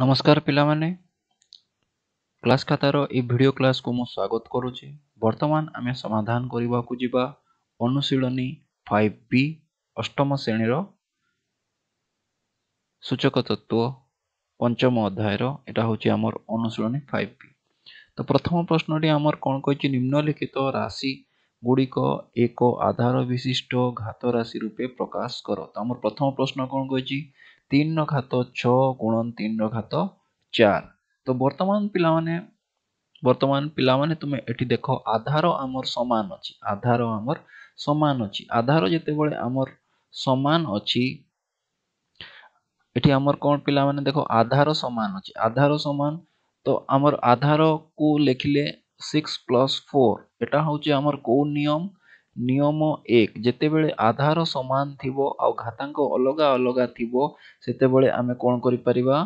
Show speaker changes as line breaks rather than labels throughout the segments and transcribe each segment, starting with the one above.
नमस्कार पिलामाने क्लास खातार ए video class को मु स्वागत करुचे। वर्तमान आमे समाधान करबा को जिबा अनुशीलनी 5B अष्टम श्रेणी सूचक तत्व पंचम अध्याय एटा होची हमर अनुशीलनी 5B। तो प्रथम प्रश्नटी हमर कोन कहछि निम्नलिखित राशि गुड़िक एक आधार विशिष्ट घात राशि रूपे प्रकाश करो। तो हमर प्रथम प्रश्न कोन कहछि 3 ର ଘାତ 6 गुणन 3 ର ଘାତ 4। तो वर्तमान पिलामाने तुमे एठी देखो आधार आमर समान अछि। आधार जेतेबेले आमर समान अछि एठी आमर कोन पिलामाने देखो आधार समान अछि। आधार समान तो आमर आधार को लेखिले 6 + 4 एटा होची आमर को नियम 1 जेतेबेले आधार समान थिबो आ घातांक अलगा अलगा थिबो सेतेबेले आमे कोन करि परिबा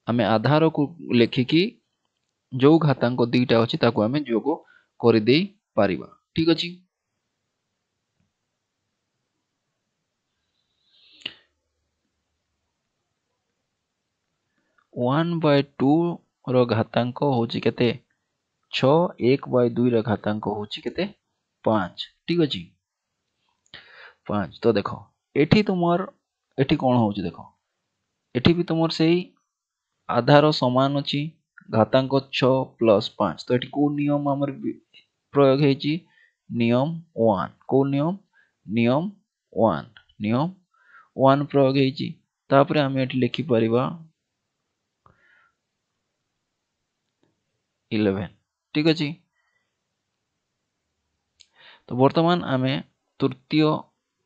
आमे आधार को लेखिकी जो घातांक दुईटा अछि ताको आमे जोग करि देई पारिबा। ठीक अछि। वन बाय टू रो घातांक होची केते 6 1/2 रो घातांक होची केते 5। ठीक अछि 5। तो देखो एठी तुमर एठी कोन होची देखो एठी भी तुमर सेही आधार समान अछि घातांक 6 + 5। तो एठी को नियम हमर प्रयोग हेची नियम 1 को नियम 1 प्रयोग हेची। तापरे हम एठी लिखि परिबा 11। ठीक अछि। तो वर्तमान आमे तृतीय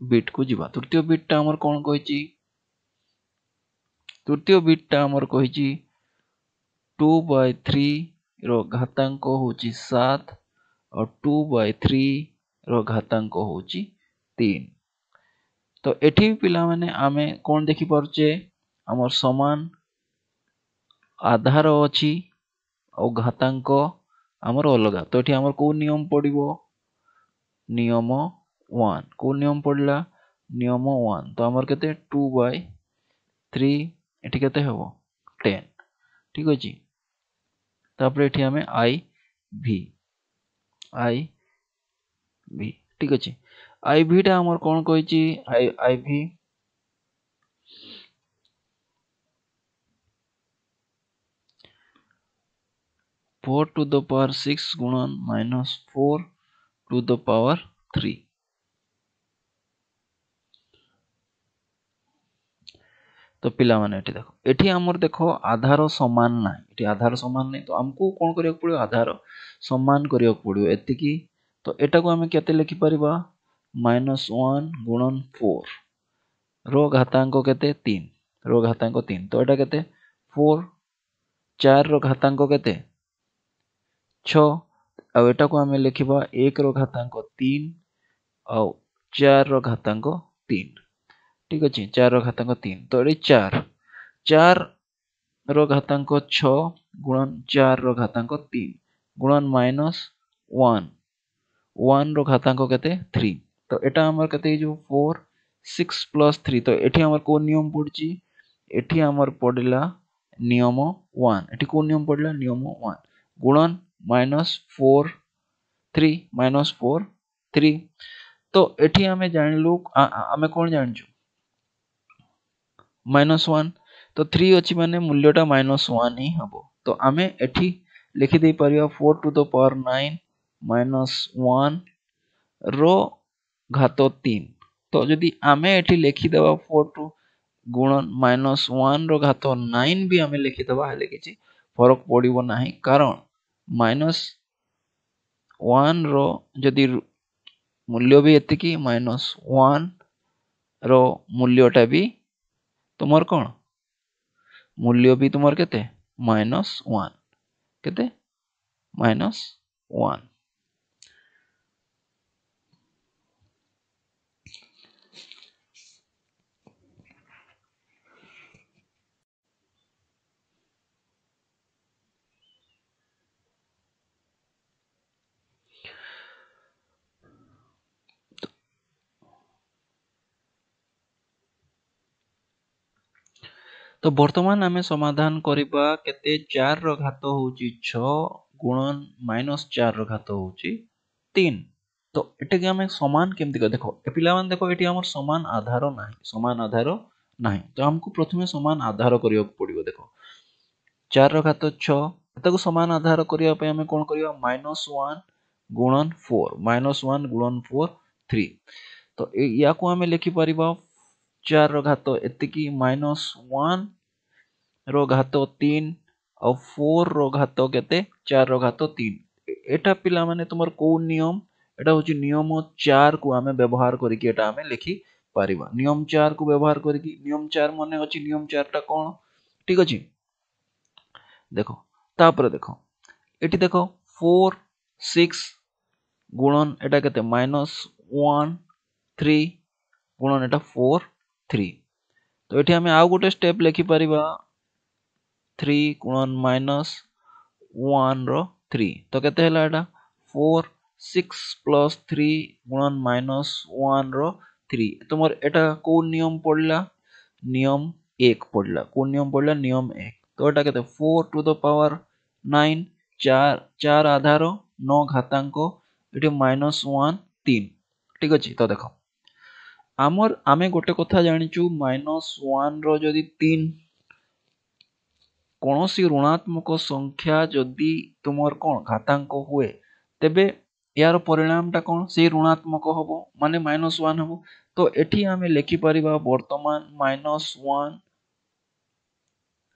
बिट को जिबा। तृतीय बिटटा हमर कोन कहिची तृतीय बिटटा हमर कहिची 2/3 रो घातांक होची 7 और 2/3 रो घातांक होची 3। तो एठी पिला माने आमे कोन देखि परचे हमर समान आधार अछि और घातांक हमर अलगा। तो एठी हमर को नियम पडिबो नियम 1 को नियम पडला नियम 1। तो हमर केते 2/3 एठी केते हेबो 10। ठीक अछि। तापरे एठी हमें आई भी ठीक अछि। आई भी टा हमर कोन कहिची आई भी 4 to the power 6 गुणन -4 to the power 3। तो पिला माने एठी देखो एठी हमर देखो आधार समान ना एठी आधार समान नै। तो हमको कोन करियो पड़ियो आधार समान करियो पड़ियो एतिकी। तो एटा को हमें केते लिखि परिबा -1 गुणन 4 रो घातांक केते 3 रो घातांक 3। तो एटा केते 4 4 रो घातांक केते 6 आ एटा को हमें लिखिबा 1 रो घातांक 3 आ 4 रो घातांक 3। ठीक अछि 4 रो घातांक 3। तो एडी 4 रो घातांक 6 गुणन 4 रो घातांक 3 गुणन -1 रो घातांक केते 3। तो एटा हमर केते जो 4 6 + 3। तो एठी हमर को नियम पडची एठी हमर पडला नियम 1। एठी को नियम पडला नियम 1 गुणन -4 3। तो एठी हमें जानलु हमें कोन जानछु -1। तो 3 अछि माने मूल्यटा -1 ही हबो। तो आमे एठी लिखि दे परिया 4 to the power 9 -1 रो घात 3। तो जदि आमे एठी लिखि देबा 4 to गुणन -1 रो घात 9 भी आमे लिखि देबा हेले किछि फरक पडिबो नाही। कारण -1 रो जदि मूल्य भी एतिकी -1 रो मूल्यटा भी तुमर कोन मूल्य भी तुमर केते -1 केते -1। तो वर्तमान आमे समाधान करिबा केते 4 रो घात होउची 6 गुणन -4 रो घात होउची 3। तो एटे के आमे समान केमति कर देखो ए पिला मान देखो एटी हमर समान आधार नाही तो हमको प्रथमे समान आधार करियो पड़िबो देखो 4 रो घात 6 ताको समान आधार करिया पे आमे कोन करियो -1 गुणन 4 -1 गुणन 4 3 तो या को आमे लिखि परिबा 4 रो घात एतिकी -1 रो घात 3 और 4 रो घात केते 4 रो घात 3 एटा पिला माने तुमर को नियम एटा होची नियम 4 को आमे व्यवहार करिकि एटा आमे लिखि परिबा नियम 4 को व्यवहार करिकि नियम 4 माने अछि नियम 4 टा कोन ठीक अछि देखो तापर देखो एटी देखो 4 6 गुणन एटा केते -1 3 गुणन एटा 4 3 तो एठी हमें आउ गोटे स्टेप लिखि परिबा 3 गुणन -1 रो 3 तो केते हला एटा 4 6 प्लस 3 गुणन -1 रो 3 तुमर एटा को नियम पड़ला नियम 1 पड़ला को नियम पड़ला नियम 1 तो एटा केते 4 टू द पावर 9 4 4 आधार 9 घातांक एठी -1 3 ठीक अछि तो देखो आमर आमे गोटे कथा जानिचु -1 रो जदि 3 कोनोसी ऋणात्मक संख्या जदि तुमर कोन घातांक हुए तेबे यार परिणाम टा कोन से ऋणात्मक हबो माने -1 हबो तो एठी आमे लिखि परिबा वर्तमान -1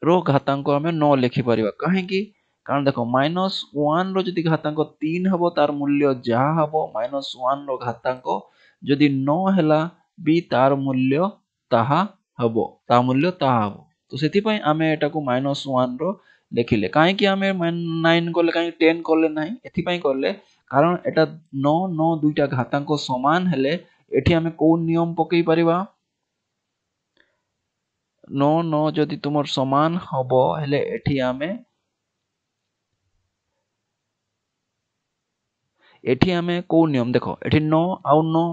रो घातांक आमे 9 लिखि परिबा काहे कि कारण देखो -1 रो जदि घातांक 3 हबो तार मूल्य जा हबो -1 रो घातांक जदि 9 हला बी तार मूल्य ताहा हबो ता मूल्य ताहा हबो तो सेति पय आमे एटा को -1 रो लिखिले काहे कि आमे 9 कोले काहे 10 कोले नाही एथि पय कोले कारण एटा 9 9 दुईटा घातांक समान हेले एठी आमे को नियम पकई परिबा 9 9 जदि तुमर समान हबो हेले एठी आमे को नियम देखो एठी 9 आउ 9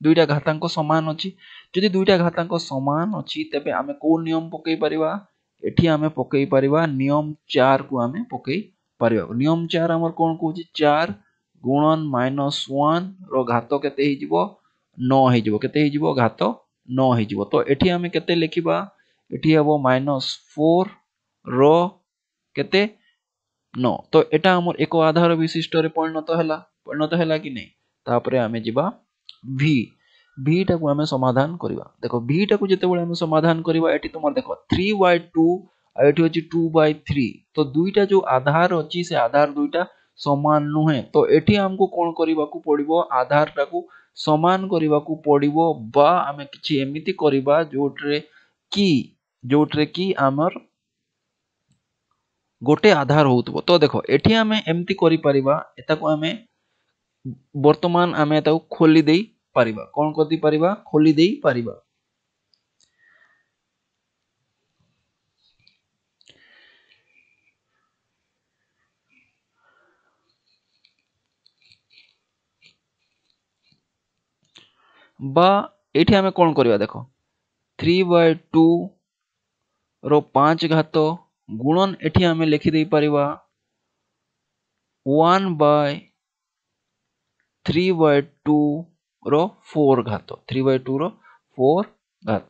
दुईटा घातांक समान अछि जदि दुईटा घातांक समान अछि तबे आमे को नियम पकई परिबा एठी आमे पकई परिबा नियम 4 को आमे पकई परिबा नियम 4 हमर कोन कहूची 4 गुणन -1 रो घात केते हि जिवो 9 हि जिवो केते हि जिवो घात 9 हि जिवो तो एठी आमे केते लिखिबा एठी हबो -4 रो केते 9 तो एटा हमर एको आधार विशिष्ट रे परिणत हैला कि नै तापरे आमे जिबा v v टा को आमे समाधान करिबा देखो v टा को जते बेले आमे समाधान करिबा एठी तुमर देखो 3/2 आ एठी होची 2/3 तो दुईटा जो आधार अछि से आधार दुईटा समान नुहे तो एठी हमको कोन करिबा को पड़िबो आधार टा को समान करिबा को पड़िबो बा आमे किछि एमिति करिबा जोट्रे की आमर गोटे आधार होउतबो तो देखो एठी आमे एमिति करि परिबा एता को आमे वर्तमान आमे एता को खोली देई परिबा कोन करदी परिबा खोली देई परिबा बा एठी आमे कोन करिबा देखो 3/2 रो 5 घात गुणन एठी आमे लिखि देई परिबा 1/3/2 रो 4 घात 3/2 रो 4 घात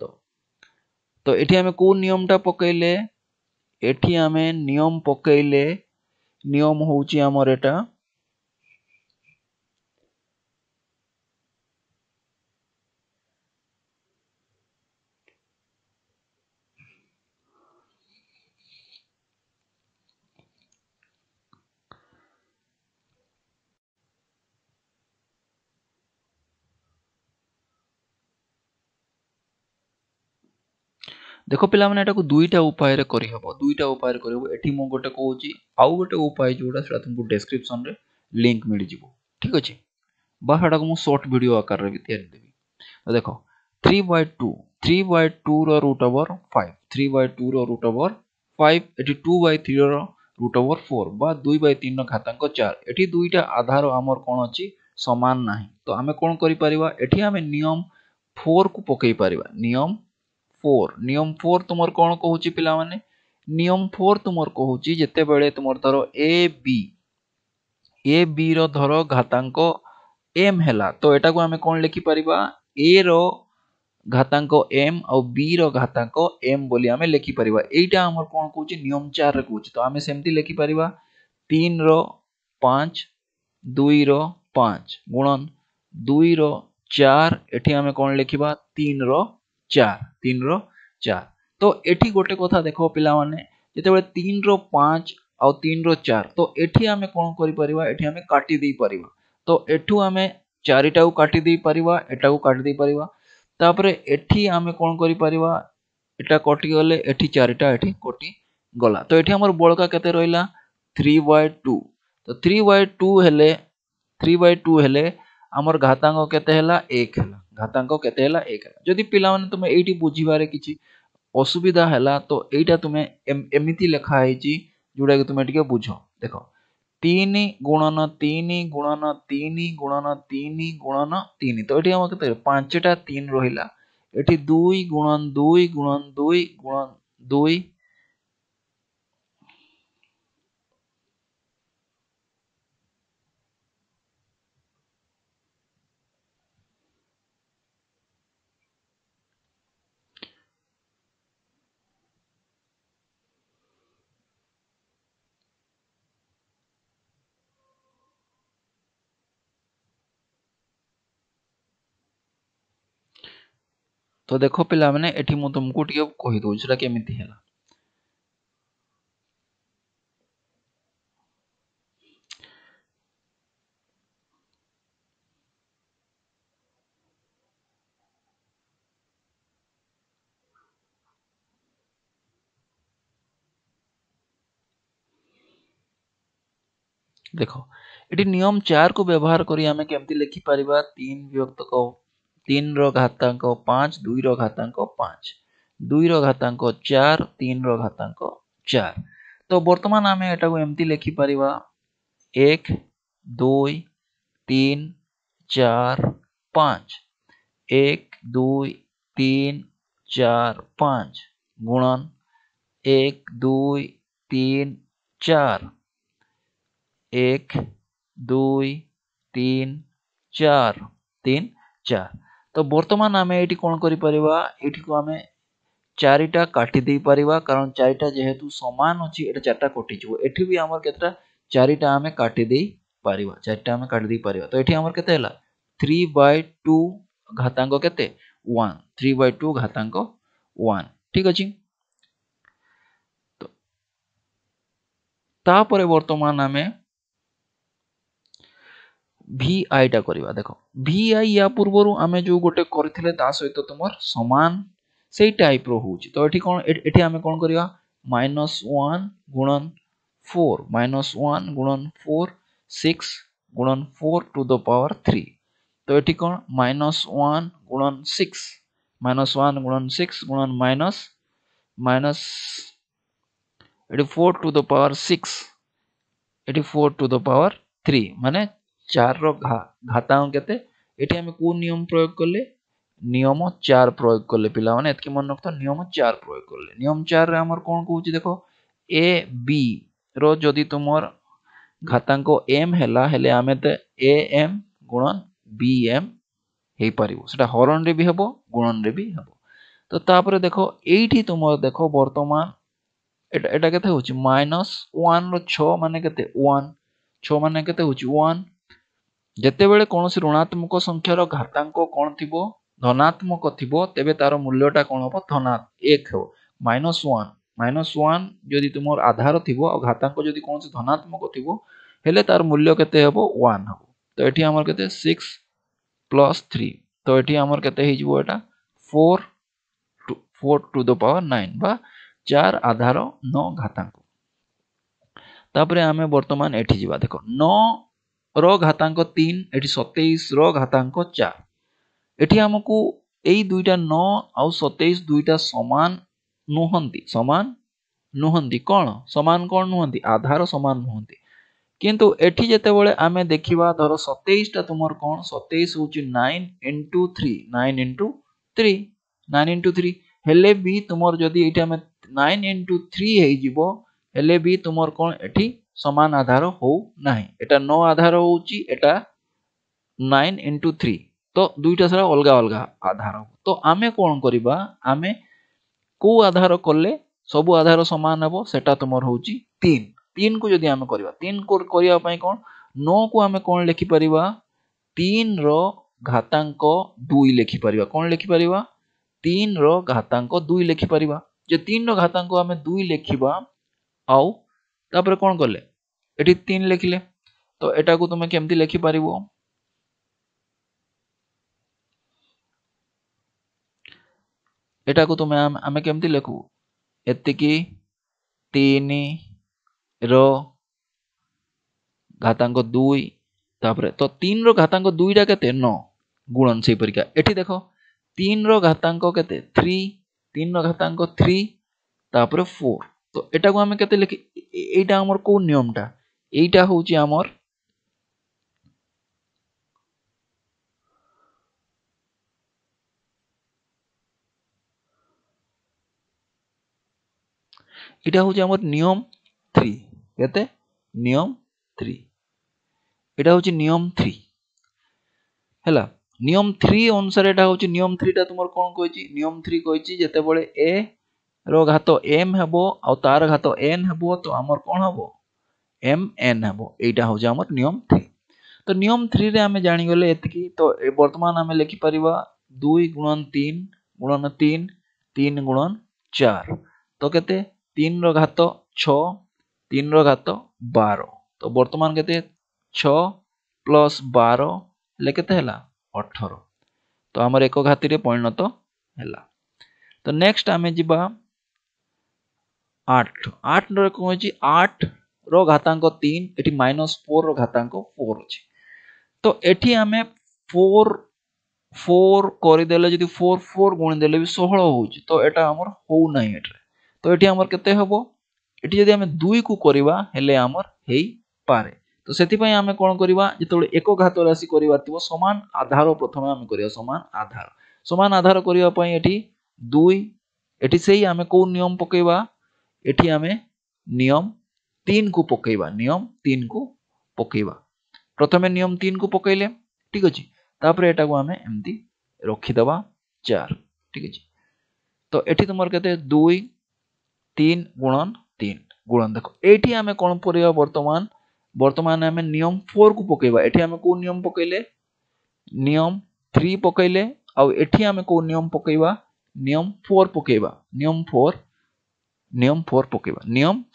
तो एठी आमे को नियम टा पकैले एठी आमे नियम पकैले नियम होउची हमर एटा देखो पिला माने एटा को दुईटा उपाय रे करि हबो दुईटा उपाय रे करबो एठी मो गोटे कहूची आउ गोटे उपाय जोडा सेटा तुमको डिस्क्रिप्शन रे लिंक मिलि जिवो ठीक अछि बा हेडा को मो शॉर्ट वीडियो आकार रे भी तैयारी देबी तो देखो 3/2 रो रूट ओवर 5 3/2 रो रूट ओवर 5 एठी 2/3 रो रूट ओवर 4 बा 2/3 रो घातांक 4 एठी दुईटा आधार हमर कोन अछि समान नाही तो हमें कोन करि परिबा एठी हमें नियम 4 को पकई परिबा नियम 4 नियम 4 तुमर कौन कहूची पिला माने नियम 4 तुमर कहूची जेते बेले तुमर धरो ए बी रो धरो घातांक m हैला तो एटा को हमें कौन लिखि परिबा a रो घातांक m और b रो घातांक m बोली हमें लिखि परिबा एटा हमर कौन कहूची नियम 4 रे कहूची तो हमें सेमती लिखि परिबा 3 रो 5 2 रो 5 गुणन 2 रो 4 एठी हमें कौन लिखिबा 3 रो 4 तो एठी गोटे कथा देखो पिला माने जेते बेले 3 रो 5 और 3 रो 4 तो एठी हमें कौन करि परिबा एठी हमें काटी देई परिबा तो एठू हमें चारिटा को काटी देई परिबा एटा को काटी देई परिबा तापरे एठी हमें कौन करि परिबा एटा कटि गले एठी चारिटा एठी कटि गला तो एठी हमर बळका केते रहिला 3/2 तो 3/2 हेले हमर घातांक केते हैला 1 हैला घातांक केते हैला 1 हैला जदि पिला माने तुमे एठी बुझिबारे किछि असुविधा हैला तो एटा तुमे एमिति लेखा हैछि जोडा कि तुमे टिके बुझो देखो 3 गुणन 3 गुणन 3 गुणन 3 गुणन 3 तो एठी हम केते 5 टा 3 रहिला एठी 2 गुणन 2 गुणन 2 गुणन 2 तो देखो पिला माने एठी मु तुमको टिके कहि दउ सेटा केमिति हैला देखो एटी नियम 4 को व्यवहार करी हमें केमती लिखि परिबा 3 विभक्त को 3 रो घातांक 5 2 रो घातांक 5 2 रो घातांक 4 3 रो घातांक 4 तो वर्तमान हमें एटा को एमती लिखि परिबा 1 2 3 4 5 1 2 3 4 5 गुणन 1 2 3 4 1 2 3 4 3 4 तो वर्तमान आमे एठी कोन करि परिबा एठी को आमे चारिटा काटी दे परिबा कारण चारिटा जेहेतु समान अछि एटा चारटा कटि जबो एठी भी हमर केतरा चारिटा आमे काटी दे परिबा चारटा आमे काटी दे परिबा तो एठी हमर केते हला 3/2 घातांक केते 1 3/2 घातांक 1 ठीक अछि तो ता परे वर्तमान आमे vi टा करबा देखो vi या पूर्वरु आमे जो गोटे करथिले ता सहित तुमर समान सेही टाइप रो होउची तो एठी कोन एठी आमे कोन करिया -1 गुणन 4 -1 गुणन 4 6 गुणन 4 टू द पावर 3 तो एठी कोन -1 गुणन 6 -1 गुणन 6 गुणन माइनस एठी 4 टू द पावर 6 एठी 4 टू द पावर 3 माने 4 रो घातांक केते एठी हम को नियम प्रयोग करले नियम 4 प्रयोग करले पिला माने एतकी मन रखतो नियम 4 प्रयोग करले नियम 4 रे हमर कोन कहूची देखो a b रो जदी तुमर घातांक m हैला हेले हमें ते am गुणन bm हे परिबो सेटा हरण रे भी हबो गुणन रे भी हबो तो तापरे देखो एठी तुमर देखो वर्तमान एटा केते होची -1 रो 6 माने केते 1 6 माने केते होची 1 जेते बेले कोनोसी ऋणात्मक संख्यार घातांक कोन थिबो धनात्मक थिबो तेबे तार मूल्यटा कोन हबो धनात्मक 1 हो -1 जदि तुमर आधार थिबो और घातांक जदि कोनोसी धनात्मक थिबो हेले तार मूल्य केते हबो 1 हबो तो एठी हमर केते 6 + 3 तो एठी हमर केते हि जिवो एटा 4 टू द पावर 9 बा 4 आधार 9 घातांक तापरे आमे वर्तमान एठी जिबा देखो 9 रो घातांक 3 एठी 27 रो घातांक 4 एठी हमकु एई दुईटा 9 आउ 27 दुईटा समान नुहंती कोन समान कोन नुहंती आधार समान नुहंती किंतु एठी जेते बेले आमे देखिबा धरो 27 टा तुमर कोन 27 होची 9 * 3 9 * 3 9 * 3 हेले भी तुमर जदि एटा में 9 into 3 हेई जिवो हेले भी तुमर कोन एठी समान आधार हो नाही एटा 9 आधार होउची एटा 9 into 3 तो दुईटा सारा अलगा अलगा आधार तो आमे कोन करिबा आमे को आधार कले सब आधार समान हेबो सेटा तुमर होउची 3 3 को जदि आमे करिबा 3 को करिया पई कोन 9 को आमे कोन लिखि परिबा 3 रो घातांक 2 लिखि परिबा कोन लिखि परिबा 3 रो घातांक 2 लिखि परिबा जे 3 रो घातांक आमे 2 लिखिबा आउ तापर कोन करले एठी 3 लिखिले तो एटा को तुमे केमति लिखि परिबो एटा को तुमे आमे केमति लिखु एतिकी 3 रो घातांक 2 तापर तो 3 रो घातांक 2 टा केते 9 गुणन से परिका एठी देखो 3 रो घातांक केते 3 3 रो घातांक 3 तापर 4 तो एटा को हमें केते लिखि एटा हमर को नियमटा एटा होची हमर एटा होची हमर नियम 3 केते नियम 3 एटा होची नियम 3 हैला नियम 3 अनुसार एटा होची नियम 3 टा तुमर कोन कहैची नियम 3 कहैची जेते बळे a रो घात m हेबो आ तार घात n हेबो तो हमर कोन हेबो m n हेबो एटा होची हमर नियम 3 तो नियम 3 रे हमें जानि गले एतकी तो वर्तमान हमें लिखि परिबा 2 गुणन 3 गुणन 3 3 गुणन 4 तो केते 3 रो घात 6 3 रो घात 12 तो वर्तमान केते 6 प्लस 12 ले केते हला 18 तो हमर एको घाती रे परिणत हला तो नेक्स्ट हमें जिबा 8 8 रो कोची 8 रो घातांक 3 एठी -4 रो घातांक 4 अछि तो एठी हमें 4 4 करि देले जदि 4 4 गुण देले भी 16 होउची तो एटा हमर हो नाही एटरे तो एठी हमर केते हबो एठी जदि हमें 2 को करिबा हेले हमर हेई पारे तो सेति पई हमें कोन करिबा जेतोले एको घात राशि करिबा तिबो समान आधार प्रथमे हमें करिया समान आधार करिया पई एठी 2 एठी सेही हमें को नियम पकेबा एठी हमें नियम 3 को पकेबा नियम 3 को पकेबा प्रथमे नियम 3 को पकैले ठीक अछि तापर एटा को हमें एमती रखि दबा 4 ठीक अछि तो एठी तुमर केते 2 3 गुणन 3 गुणन देखो एठी हमें कोन परिया वर्तमान हमें नियम 4 को पकेबा एठी हमें को नियम पकैले नियम 3 पकैले आ एठी हमें को नियम पकेबा नियम 4 पकेबा नियम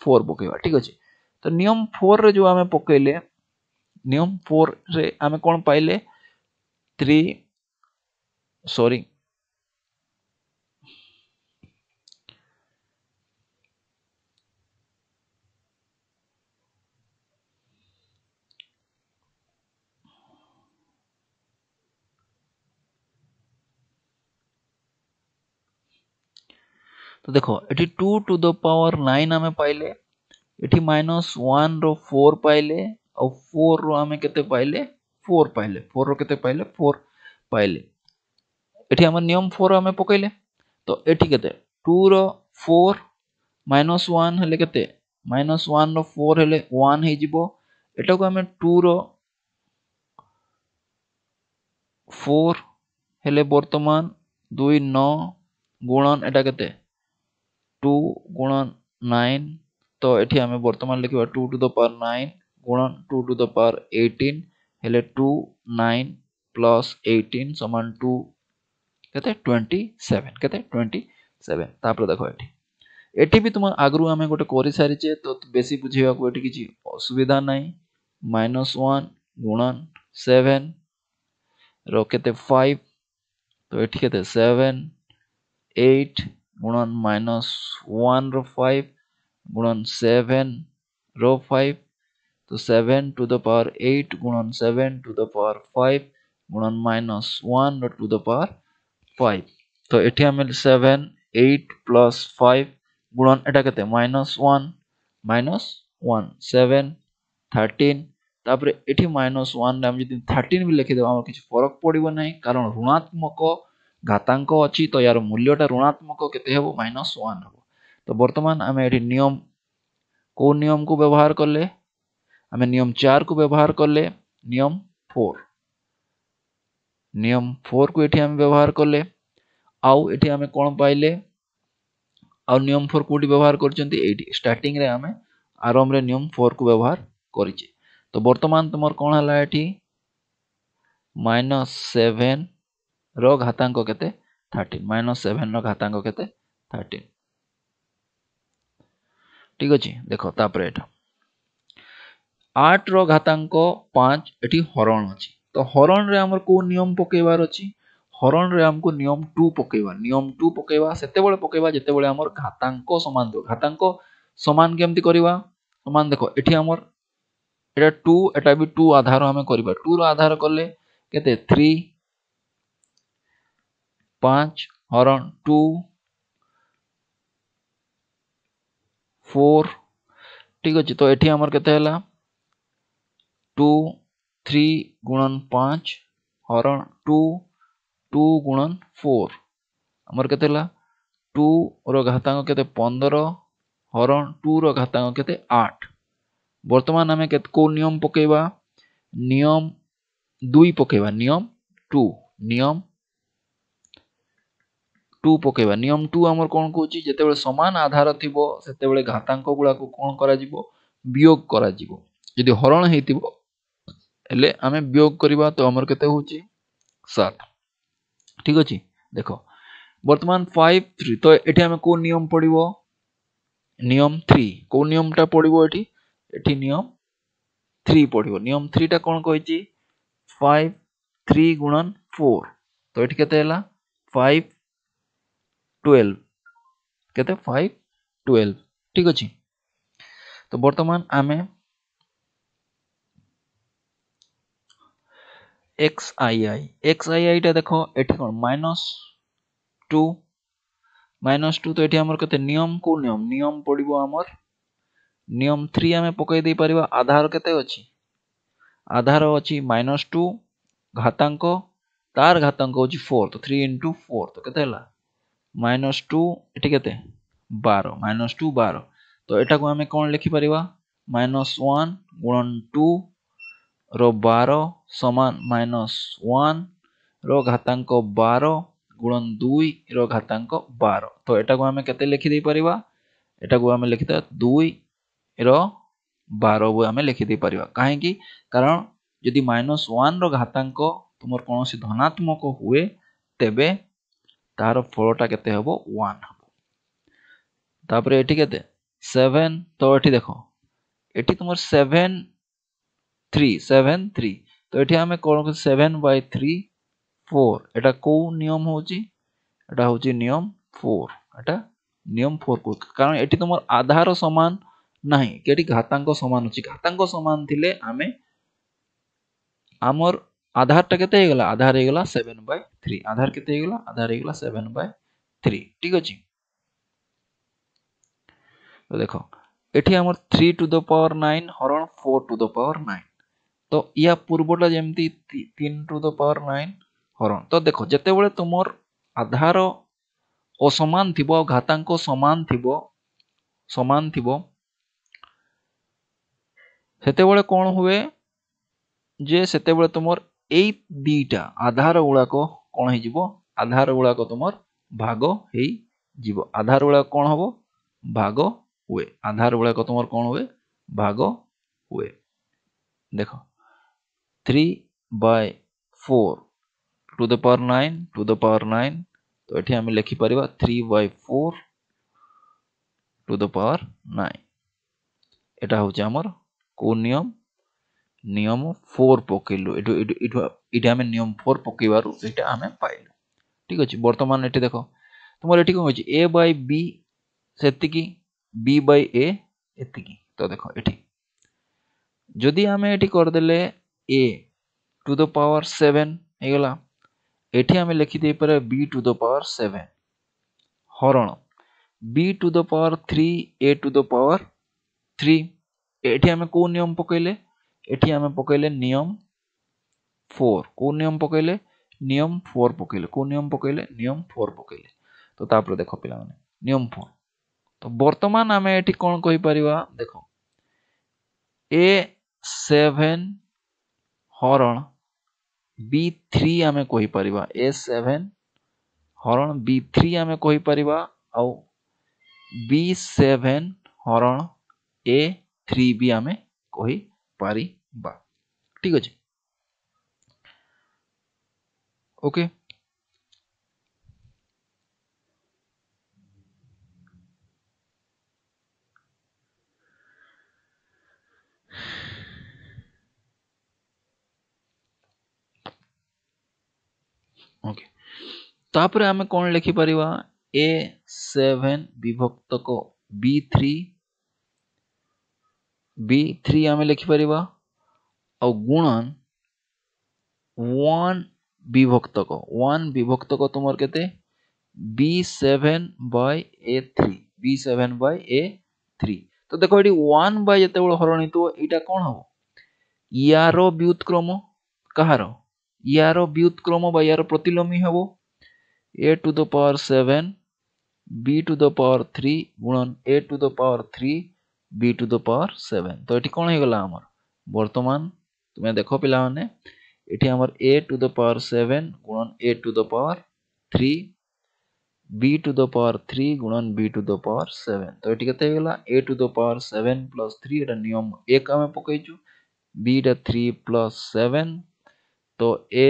4 पकेबा ठीक अछि तो नियम 4 रे जो हमें पकैले नियम 4 रे हमें कोन पाइले 3 सॉरी तो देखो एठी 2 टू द पावर 9 हमें पाइले एठी -1 रो 4 पाइले और 4 रो हमें केते पाइले 4 पाइले 4 रो केते पाइले 4 पाइले एठी हमर नियम 4 हमें पकैले तो एठी केते 2 रो 4 -1 हेले केते -1 रो 4 हेले 1 हे जिवो एटा को हमें 2 रो 4 हेले वर्तमान 2 9 गुणन एटा केते 2 गुणन 9 तो एठी हमें वर्तमान लिखिबा 2 टू द पावर 9 गुणन 2 टू द पावर 18 हेले 2 9 प्लस 18 समान 2 केते 27 केते 27 तापर देखो एठी भी तुम आगरु हमें गोटे करि सारिचे तो बेसी बुझेबा को एठी किछि असुविधा नाही -1 गुणन 7 रो केते 5 तो एठी केते 7 8 गुणन -1 रो 5 गुणन 7 रो 5 तो 7 टू द पावर 8 गुणन 7 टू द पावर 5 गुणन -1 रो टू द पावर 5 तो एठी हमें 7 8 प्लस 5 गुणन एटा केते -1 7 13 तापर एठी -1 रे हम जदि 13 भी लिखि देबा हमर किछ फरक पड़िबो नाही कारण ऋणात्मक घातांक अच्छी तो यार मूल्यटा ऋणात्मक केते हेबो -1 हेबो। तो वर्तमान आमे एठी नियम को नियम को व्यवहार करले आमे नियम 4 को व्यवहार करले नियम 4 को एठी आमे व्यवहार करले आउ एठी आमे कोन पाइले आउ नियम 4 कोडी व्यवहार करचंती एठी स्टार्टिंग रे आमे आरंभ रे नियम 4 को व्यवहार करिचे। तो वर्तमान तुमर कोन हला एठी -7 रो घातांक केते 13 -7 रो घातांक केते 13 ठीक अछि। देखो तापर एटा 8 रो घातांक 5 एठी हरण अछि। तो हरण रे हमर को नियम पकेबार अछि हरण रे हमको नियम 2 पकेबा नियम 2 पकेबा सेते बेले पकेबा जेते बेले हमर घातांक समान दो घातांक समान केमति करिबा समान देखो एठी हमर एटा 2 एटा भी 2 आधार हमें करिबा 2 रो आधार करले केते 3 5 हरण 2 4 ठीक अछि। तो एठी हमर केते हला 2 3 गुणन 5 हरण 2 2 गुणन 4 हमर केते हला 2 रो घातांक केते 15 हरण 2 रो घातांक केते 8 वर्तमान हमें केते को नियम पकेबा नियम 2 पकेबा नियम 2 पकेबा नियम 2 हमर कोन कहूची जेते बेले समान आधार थिबो सेते बेले घातांक गुडा को कोन करा जिवो वियोग करा जिवो यदि हरण हेतिबो एले हमें वियोग करबा तो हमर केते होची 7 ठीक अछि। देखो वर्तमान 5 3 तो एठी हमें को नियम पडिबो नियम 3 को नियमटा पडिबो एठी नियम 3 पडिबो नियम 3 टा कोन कहैची 5 3 गुणन 4 तो एठी केते हला 5 12 केते 5 12 ठीक अछि। तो वर्तमान आमे xii टा देखो एठी कोन -2 तो एठी हमर केते नियम को नियम पडिबो हमर नियम 3 आमे पकई दे परिबा आधार केते अछि आधार अछि -2 घातांक तार घातांक अछि 4 तो 3 * 4 तो केते हला -2 एठी केते 12 -2 12 तो एटा को हमें कोन लिखि परिबा -1 गुणन 2 रो 12 समान -1 रो घातांक 12 गुणन 2 रो घातांक 12 तो एटा को हमें केते लिखि दे परिबा एटा को हमें लिखिता 2 रो 12 को हमें लिखि दे परिबा काहे कि कारण यदि -1 रो घातांक तुमर कोनोसी धनात्मक हुए तेबे तार फलटा केते हबो 1 हबो तापर एठी केते 7 तो एठी देखो एठी तुमर 7 3 तो एठी हमें कोन 7/3 4 एटा को नियम होची एटा होची नियम 4 एटा नियम 4 को कारण एठी तुमर आधार समान नाही केटी घातांक समान होची घातांक समान थिले हमें आमर आधार टा केते हेगला आधार हेगला 7/3 आधार केते हेगला आधार हेगला 7/3 ठीक अछि। तो देखो एठी हमर 3 टू द पावर 9 हरण 4 टू द पावर 9 तो या पूर्वटा जेमती 3 टू द पावर 9 हरण तो देखो जेते बेले तुमर आधार असमान थिबो घातांक समान थिबो सेते बेले कोन हुए जे सेते बेले तुमर एई दीटा आधार गुडा को कोन हे जिवो आधार गुडा को तुमर भाग हेई जिवो आधार गुडा कोन हबो भाग हुए आधार गुडा को तुमर कोन हुए भाग हुए देखो 3/4 टू द पावर 9 तो एठी हम लिखि परिबा 3/4 टू द पावर 9 एटा होचे हमर को नियम नियम 4 पकेलु इटा हमें नियम 4 पकेबारु एटा हमें पाइलु ठीक अछि। वर्तमान एठी देखो तुमर एठी कोन होची a/b सेतिकी b/a एतिकी तो देखो एठी जदि हमें एठी कर देले a टू द पावर 7 हेगला एठी हमें लिखि दे पर b टू द पावर 7 हरण b to the power 3 a to the power 3 एठी हमें को नियम पकेले एठी हमें पकेले नियम 4 को नियम पकेले नियम 4 पकेले को नियम पकेले नियम 4 पकेले तो तापर देखो पिला माने नियम 4 तो वर्तमान आमे एठी कोन कहि परिबा देखो A7 हरण B3 आमे कहि परिबा A7 हरण B3 आमे कहि परिबा आ B7 हरण A3 भी आमे कहि परिबा ठीक अछि ओके ओके तापर आमे कोन लिखि परिबा A7 विभक्त को B3 आमे लिखि परिबा और गुणन 1 विभक्त को तुमर केते B7 by A3 तो देखो एटी 1 by जते बळ हरणी तो एटा कोन हो यारो व्युत्क्रम कहारो यारो व्युत्क्रम बा यारो प्रतिलोमी हबो a to the power 7 b to the power 3 गुणन a to the power 3 b to the power 7 तो एटी कोन हे गला हमर वर्तमान तुमे देखो पिला माने एटी हमर a to the power 7 गुणन a to the power 3 b to the power 3 गुणन b to the power 7 तो एटी केते हे गला a to the power 7 plus 3 एटा नियम 1 आमे पकैचु b टा 3 plus 7 तो a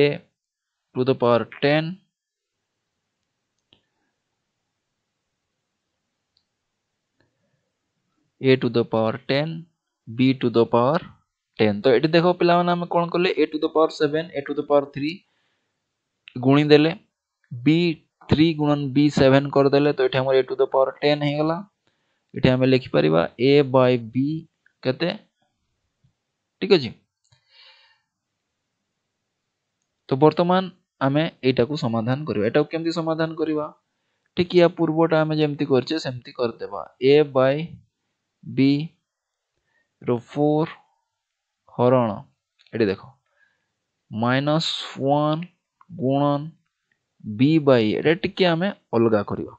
to the power 10 a to the power 10 b to the power 10 तो eighty देखो पिला माने हम कोन करले a to the power 7 a to the power 3 गुणी देले b3 गुणन b7 कर देले तो एटी हमर a to the power 10 हे गला एटी हम लिखि परिबा a by b कते ठीक अछि तो वर्तमान आमे एटा को समाधान करबा एटा को केमति समाधान करबा ठीक या पूर्वटा आमे जेमति करछे सेमति कर देबा a by b रो 4 हरण एटी देखो -1 गुणन b by एटा टिके आमे अलगा करबा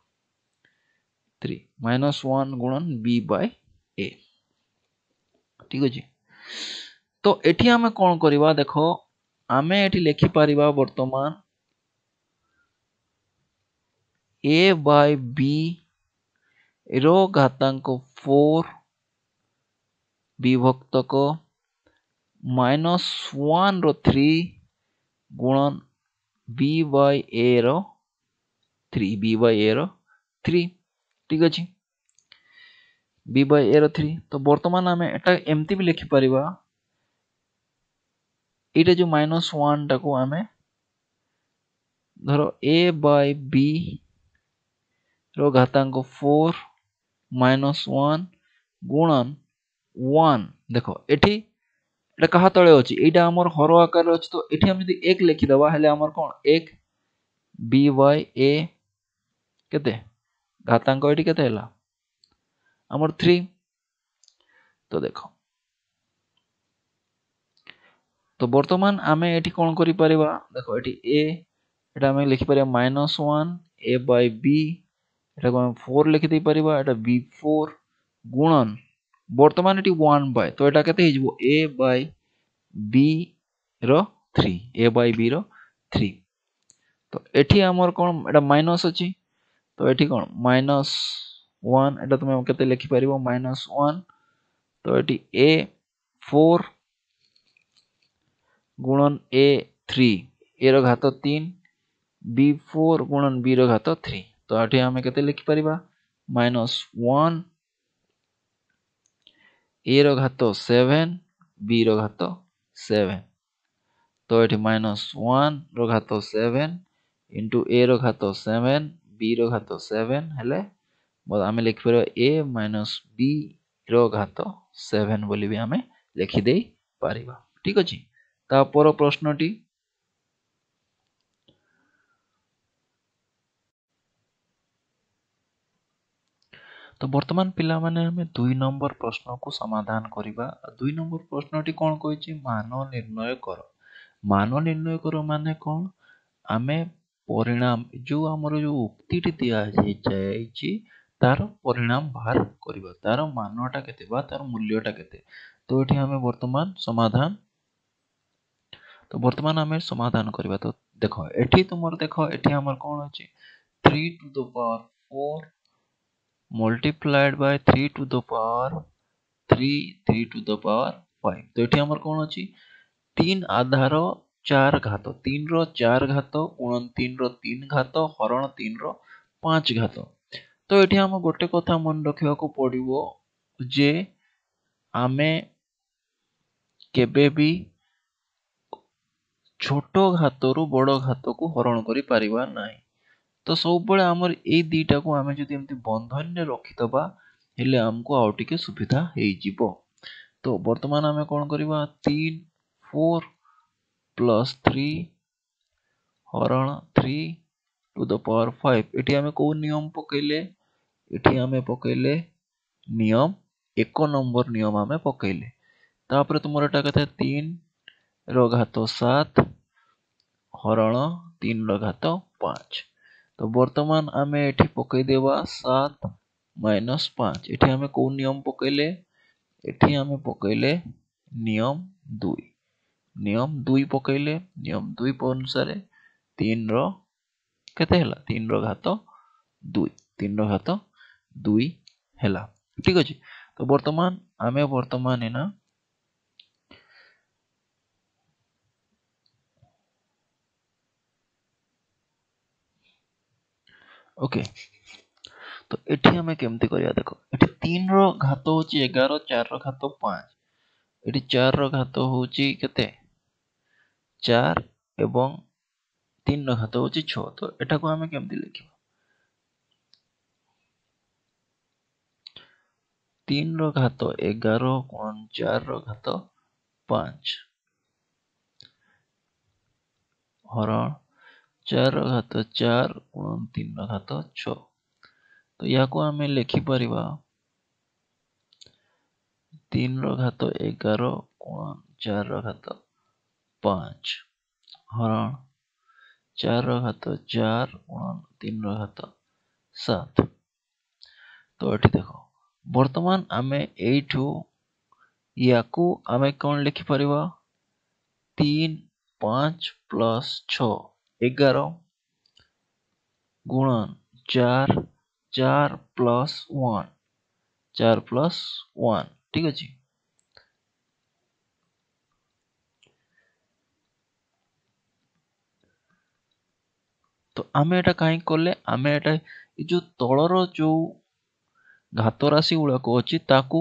3 -1 गुणन b by a ठीक अछि तो एठी आमे कोन करबा देखो आमे एठी लिखि परिबा वर्तमान a by b रो घातांक 4 विभक्त को -1 रो 3 गुणन b by a रो 3 ठीक अछि b by a रो 3 तो वर्तमान आमे एटा एमती भी लिखि परिबा एटा जो -1 टा को आमे धरो a by b रो घातांक 4 -1 गुणन 1 देखो एठी एटा कहा तळे अछि एटा हमर हर आकार अछि तो एठी हम यदि 1 लिखि दबा हेले हमर कोन 1 b by a केते घातांक एठी केते हला हमर 3 तो देखो तो वर्तमान आमे एठी कोन करि परिबा देखो एठी a एटा हम लिखि परिबा -1 a by b एटा को हम 4 लिखि दे परिबा एटा b4 गुणन वर्तमान एटी 1 by तो एटा केते हिजबो a by b row 3 a by b रो 3 तो एठी हमर कोन एटा माइनस अछि तो एठी कोन -1 एटा तुमे केते लिखि परिबो -1 तो एटी a4 गुणन a3 a रो घात 3 b4 गुणन b रो घात 3 तो एठी हम केते लिखि परिबा -1 a रो घात 7 b रो घात 7 तो एठी -1 रो घात 7 into a रो घात 7 b रो घात 7 हेले आमे लिखि परिबा a minus b रो घात 7 बोली भी आमे लिखि देई परिबा ठीक अछि ता पर प्रश्नटी तो वर्तमान पिला माने हमें 2 नंबर प्रश्न को समाधान करिबा 2 नंबर प्रश्नटी कोन कहिछि मान निर्णय करो माने कोन आमे परिणाम जो हमर जो उक्तिटी दिया जाइछि तार परिणाम बाहर करिबा तार मानटा केते बा तार मूल्यटा केते। तो एठी हमें वर्तमान समाधान तो वर्तमान आमे समाधान करिबा। तो देखो एठी तुमर देखो एठी हमर कोन अछि 3 to the power 4 multiplied by 3 to the power 3 3 to the power 5। तो एठी हमर कोन अछि 3 आधार 4 घात 3 रो 4 घात गुणन 3 रो 3 घात हरण 3 रो 5 घात। तो एठी हम गोटे कथा मन रखिया को पड़िबो जे आमे केबे भी छोट घात रु बड़ घात को हरण करि पारिबा नाही। तो सब बळे हमर ए दीटा को आमे जदि एमति बंधन रे रखितबा हेले हमको आउ टिके सुविधा हेइ जिवो। तो वर्तमान आमे कोन करिबा 3 4 प्लस 3 हरण 3 टू द पावर 5 एठी आमे को नियम पकेले एठी आमे पकेले नियम 1 नंबर नियम आमे पकेले। तापर तुमर एटा कथा 3 रो घात 7 हरण 3 रो घात 5। तो वर्तमान आमे एठी पकई देबा 7 माइनस 5 एठी आमे को नियम पकेले एठी आमे पकेले नियम 2 नियम 2 पकेले नियम 2 अनुसार 3 रो केते हला 3 रो घात 2 3 रो घात 2 हला ठीक अछि। तो वर्तमान आमे वर्तमान एना ओके। तो एठी हमें केमती करिया देखो एठी 3 रो घात होची 11 4 रो घात 5 एठी 4 रो घात होची केते 4 एवं 3 रो घात होची 6। तो एटा को हमें केमती लिखिबा 3 रो घात 11 गुणन 4 रो घात 5 हरण 4 रो घात 4 गुणन 3 रो घात 6। तो या को हमें लिखि परिबा 3 रो घात 11 गुणन 4 रो घात 5 हरण 4 रो घात 4 गुणन 3 रो घात 7। तो एठी देखो वर्तमान आमे एठू याकू आमे कोन लिखि परिबा 3 5 प्लस 6 11 गुणन 4 4 प्लस 1 4 प्लस 1 ठीक अछि। तो आमे एटा काई करले आमे एटा ए जो तळर जो घात राशि गुड़ाक अछि ताकू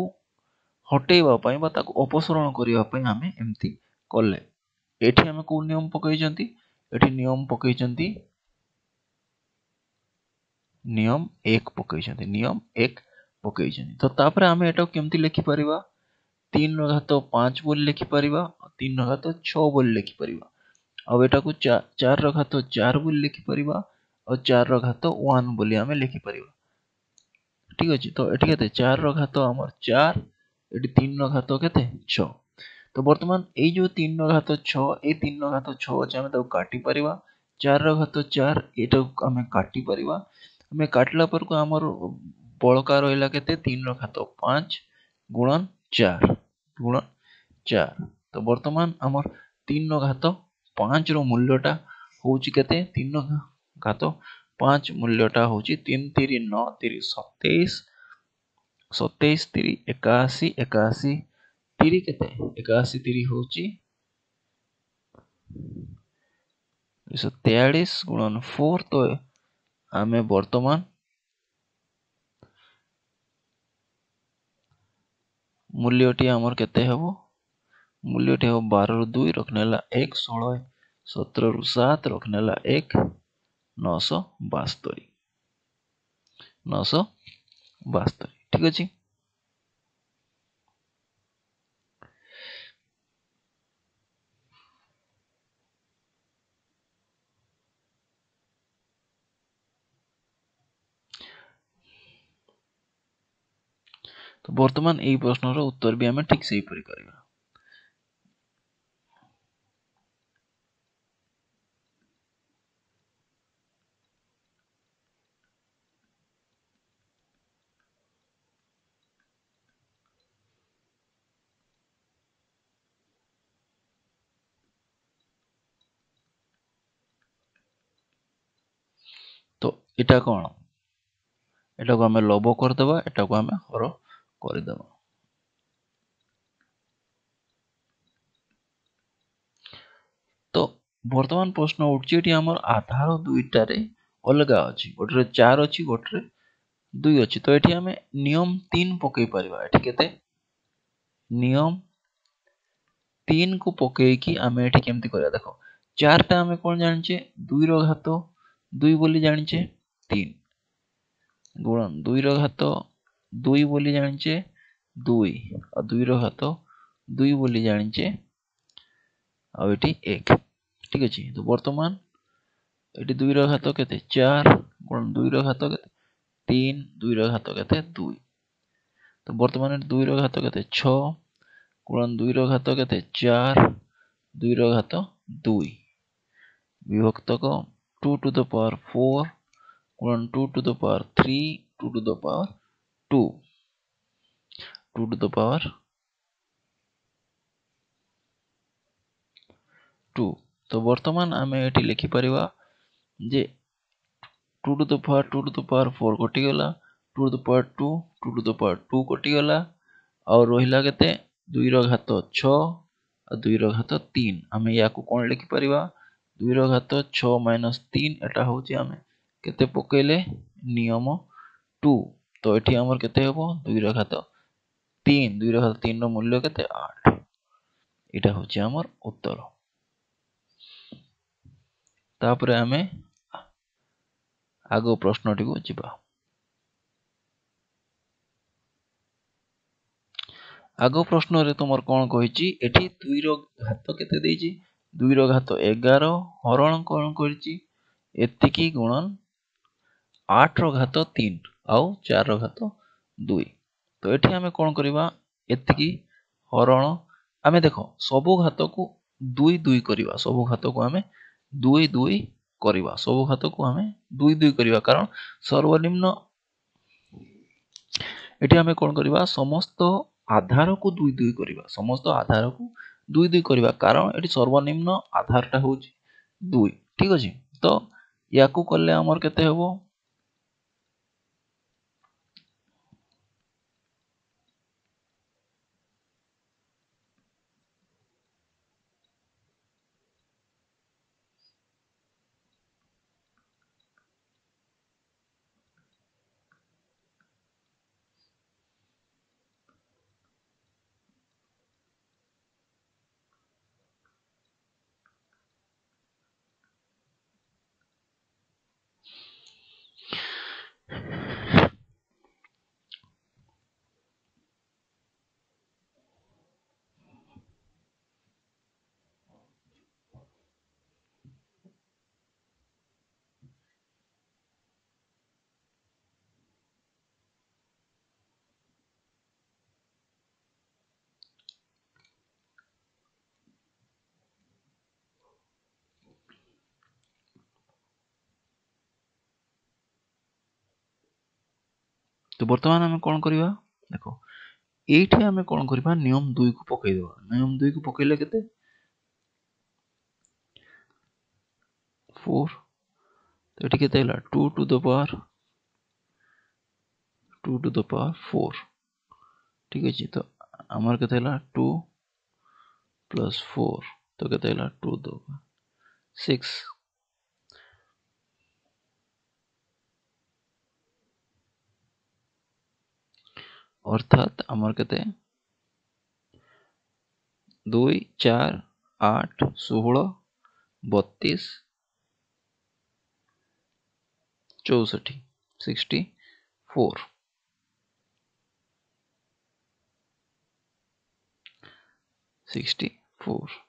हटेइबा पई बा ताकू अपसरण करिबा पई आमे एमती करले। एठी आमे को नियम पकैचंती एठी नियम पकैचंती नियम 1 पकैचंती नियम 1 पकैचंती। तो तापर आमे एटा केमती लिखि परिबा 3 रो घात 5 बोली लिखि परिबा 3 रो घात 6 बोली लिखि परिबा। अब एटा को 4 रो घात 4 बोली लिखि परिबा और 4 रो घात 1 बोली आमे लिखि परिबा ठीक अछि। तो एठी केते 4 रो घात हमर 4 एठी 3 रो घात केते 6। तो वर्तमान ए जो 3 रो घात 6 ए 3 रो घात 6 अछि आमे ताको काटी परिबा 4 रो घात 4 एटा आमे काटी परिबा आमे काटला पर को हमर बळका रहिला केते 3 रो घात 5 गुणन 4 गुणन 4। तो वर्तमान हमर 3 रो घात 5 रो मूल्यटा होउची केते 3 रो घात 5 मूल्यटा होउची 3 3 9 3 27 27 3 81 81 3 केते 81 3 होउची 243 गुणन 4। तो आमे वर्तमान मूल्यटी हमर केते हेबो मूल्यटी हेबो 12 रु 2 रखनेला 1 16 17 रु 7 रखनेला 1 972 972 ठीक अछि। तो वर्तमान एई प्रश्नर उत्तर भी हमें ठीक से ही परि करिबा। ଏଟା କ'ଣ ଏଟାକୁ ଆମେ ଲବ କରିଦେବା ଏଟାକୁ ଆମେ ହର କରିଦେବା। ତ ବର୍ତ୍ତମାନ ପ୍ରଶ୍ନ ଉଠୁଛି ଏଠି ଆମର ଆଧାର ଦୁଇଟାରେ ଅଲଗା ଅଛି, ଗୋଟେରେ 4 ଅଛି ଗୋଟେରେ 2 ଅଛି। ତ ଏଠି ଆମେ ନିୟମ 3 ପକେଇ ପାରିବା। ଏଠି କେତେ ନିୟମ 3 କୁ ପକେଇକି ଆମେ ଏଠି କେମିତି କରିବା ଦେଖ 4 ଟା ଆମେ କ'ଣ ଜାଣିଛେ 2 ର ଘାତ 2 ବୋଲି ଜାଣିଛେ 3 ଗୁଣନ 2 ର ଘାତ 2 ବୋଲି ଜାଣିଛେ 2 ଆଉ 2 ର ଘାତ 2 ବୋଲି ଜାଣିଛେ ଆଉ ଏଠି 1 ଠିକ ଅଛି। ତ ବର୍ତ୍ତମାନ ଏଠି 2 ର ଘାତ କେତେ 4 ଗୁଣନ 2 ର ଘାତ କେତେ 3 2 ର ଘାତ କେତେ 2। ତ ବର୍ତ୍ତମାନ ଏଠି 2 ର ଘାତ କେତେ 6 गुणन 2 ର ଘାତ କେତେ 4 2 ର ଘାତ 2 ବିଭକ୍ତକ 2 to the power 4 गुणन 2 to the power 3 2 to the power 2 2 to the power 2। तो वर्तमान आमे एठी लिखि परिवा जे 2 to the power 2 to the power 4 कटि गला 2 to the power 2 2 to the power 2 कटि गला और रहिला केते 2 ର ଘାତ 6 और 2 ର ଘାତ 3 आमे याकू कोन लिखि परिवा 2 ର ଘାତ 6 - 3 एटा होची आमे केते पकेले नियम 2। तो एठी हमर केते हेबो 2 ର घात 3 2 ର घात 3 ର मूल्य केते 8 एटा होची हमर उत्तर। तापरे आमे आगो प्रश्नटी को जिबा। आगो प्रश्न रे तुमर कोन कहिची एठी 2 रो घात केते देइची 2 रो घात 11 हरण कोन करची एतिकी गुणन 8 रो घात 3 आउ 4 रो घात 2। तो एठी हमें कोन करबा एतिकी हरण आमे देखो सबो घात को 2 2 करबा सबो घात को हमें 2 2 करबा सबो घात को हमें 2 2 करबा कारण सर्वनिम्न एठी हमें कोन करबा समस्त आधार को 2 2 करबा समस्त आधार को 2 2 करबा कारण एठी सर्वनिम्न आधारटा होची 2 ठीक अछि। तो याकू करले हमर केते हेबो तो वर्तमान हमें कोन करबा देखो एठी हमें कोन करबा नियम 2 को पकई देबा नियम 2 को पकईले केते 4 तो एठी केते हला 2 to the power 2 to the power 4 ठीक अछि। तो हमर केते हला 2 plus 4 तो केते हला 2 to 6 अर्थात हमर केते 2 4 8 16 32 64 64 64।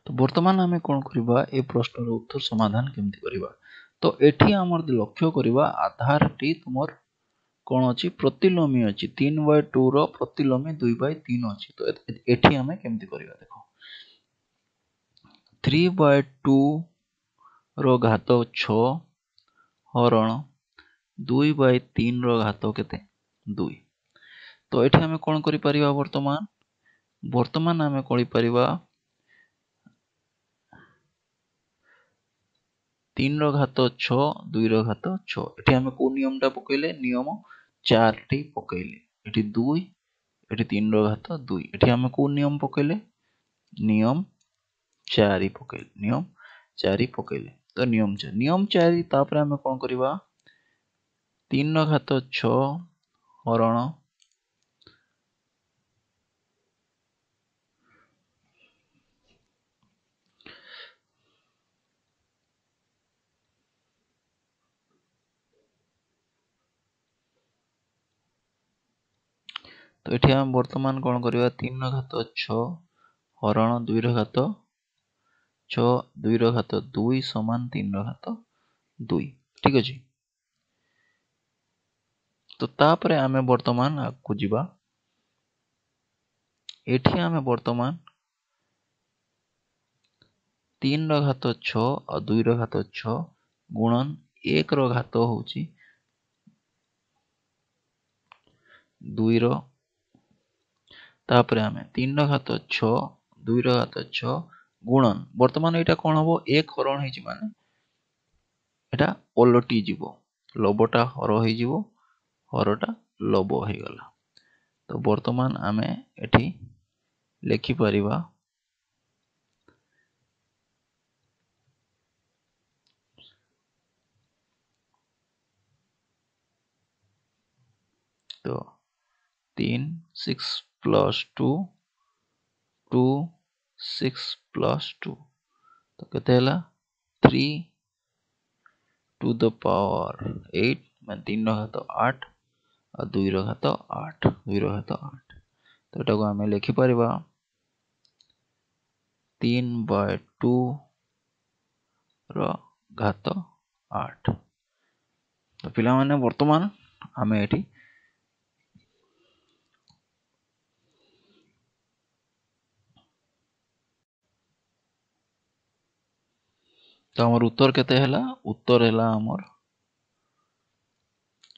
तो वर्तमान आमे कोन करबा ए प्रश्न रो उत्तर समाधान केमति करबा। तो एठी हमर लक्ष्य करबा आधार टी तुमर कोन अछि प्रतिलोमी अछि 3/2 रो प्रतिलोमी 2/3 अछि। तो एठी हमें केमति करबा देखो 3/2 रो घात 6 हरण 2/3 रो घात केते 2। तो एठी हमें कोन करि परिबा वर्तमान वर्तमान आम कौन पारिबा 3 रो घात 6 2 रो घात 6 एठी आम को नियम टा पकइले नियम 4 टी पकइले एठी 2 एठी 3 रो घात 2 एठी आम को नियम पकइले नियम 4 पकइले नियम 4 पकइले तो नियम 4 तापर आम कौन करबा 3 रो घात 6 हरण तो ये आम वर्तमान कौन करवा 3 घात 6 हरण 2 घात 6 2 घात 2 समान 3 घात 2 ठीक अच्छे। तो तापर आम वर्तमान आगू जीवा एठी आम वर्तमान 3 घात 6 और 2 घात 6 गुणन 1 घात होची 2 तापर आम 3 घात 6 2 घात 6 गुणन वर्तमान यहाँ कौन हम 1 हरण हो माने एटा ओलटी जीवो लबटा हर हो जीवो हरटा लब हो गला। तो वर्तमान आम एठी लिखि परिबा तो 3 6 प्लस 2 2 6 प्लस 2 तो केते हला 3 टू द पावर 8 मान 3 घात 8 और 2 घात 8 2 घात 8 तो एटा को आम लिखि परिबा 3/2 रो घात 8। तो पिला माने वर्तमान आम एठी तो हमर उत्तर केते हला उत्तर हला हमर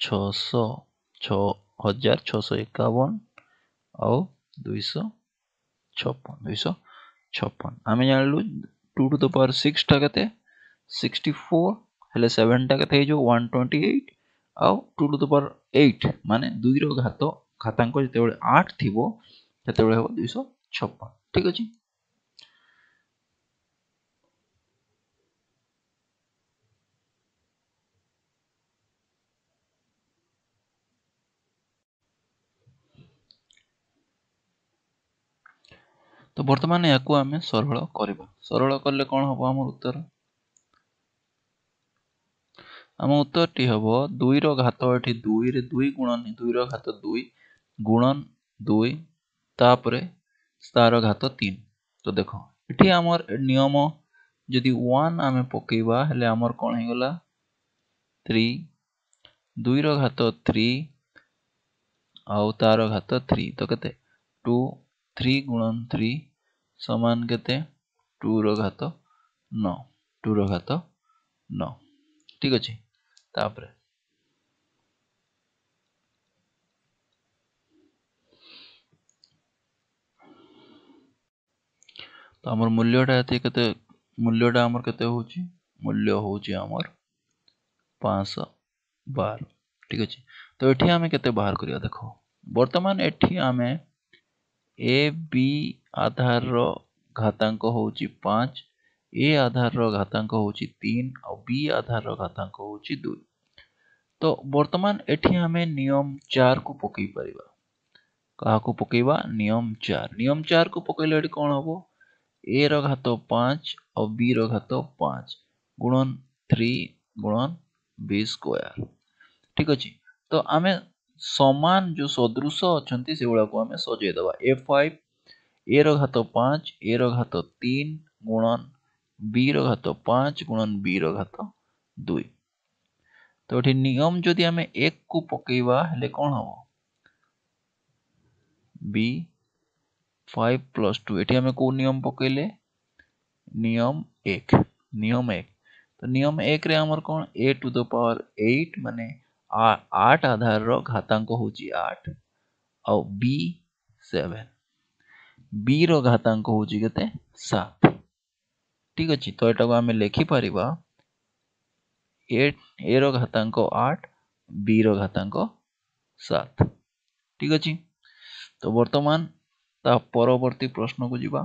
6651 और 256 आम जानलु 2 टू द पावर 6 टा केते 64 हेले 7 टा केते जो 128 और 2 टू द पावर 8 माने 2 रो घातांक जते 8 थिबो तते हो 256 ठीक अछि। तो वर्तमान या आम सरल करवा सरल कले कौन हम आम उत्तर आम उत्तर टी हम 2 रो घात एठी 2 रे 2 गुणन 2 रो घात 2 गुणन 2 तापरे तार घात 3 तो देखो एठी आमर नियम जदि 1 आम पकेबा हेले आमर कौन हो गला 3 2 रो घात 3 आउ तार घात 3 तो केते 2 3 गुणन 3 समान केते 2 रो घात 9 2 रो घात 9 ठीक अछि। तापरे तो हमर मूल्यटा एते केते मूल्यटा हमर केते होची मूल्य होची हमर 512 ठीक अछि। तो एठी हमें केते बाहर करिया देखो वर्तमान एठी हमें ए बी आधार रो घातांक होची 5 ए आधार रो घातांक होची 3 और बी आधार रो घातांक होची 2 तो वर्तमान एठी हमें नियम 4 को पकई परिबा कहा को पकेबा नियम 4 को पकइले एठी कोन हबो ए रो घात 5 और बी रो घात 5 गुणन 3 गुणन बी स्क्वायर ठीक अछि। तो आमे समान जो सदृश अछंती से गुडा को आमे सजै दबा a5 ए रो घात 5 ए रो घात 3 गुणन बी रो घात 5 गुणन बी रो घात 2 तो एठी नियम जदि आमे 1 को पकेबा हेले कोन हबो b 5 प्लस 2 एठी आमे को नियम पकेले नियम 1 तो नियम 1 रे हमर कोन a टू द पावर 8 माने 8 आधार रो घातांक होची 8 और b 7 बी रो घातांक होची केते 7 ठीक अछि तो एटा को आमे लिखि परिबा ए रो घातांक 8 बी रो घातांक 7 ठीक अछि तो वर्तमान ता परवर्ती प्रश्न को जिबा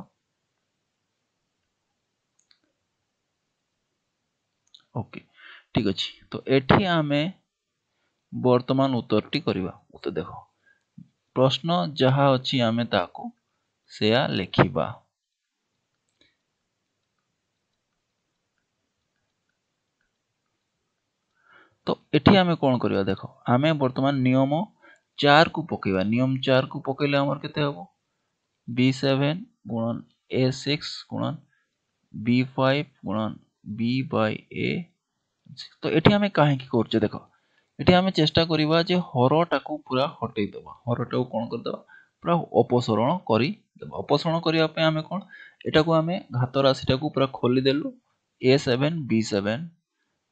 ओके ठीक अछि तो एठी आमे वर्तमान उत्तरटी करिबा तो देखो प्रश्न जहा अछि आमे ताको सेया लेखिबा तो एठी आमे कोन करिबा देखो आमे वर्तमान नियम 4 को पकेबा नियम 4 को पकेले हमर केते हबो b7 गुणन a6 गुणन b5 गुणन b by a तो एठी आमे काहे की करछे देखो एठी आमे चेष्टा करिबा जे हरटाकू पूरा हटै देबा हरटाकू कोन कर देबा पूरा अपसरण करी देबा अपसरण करिया पे आमे कोन एटाकू आमे घात राशिटाकू पूरा खोली देलु a7 b7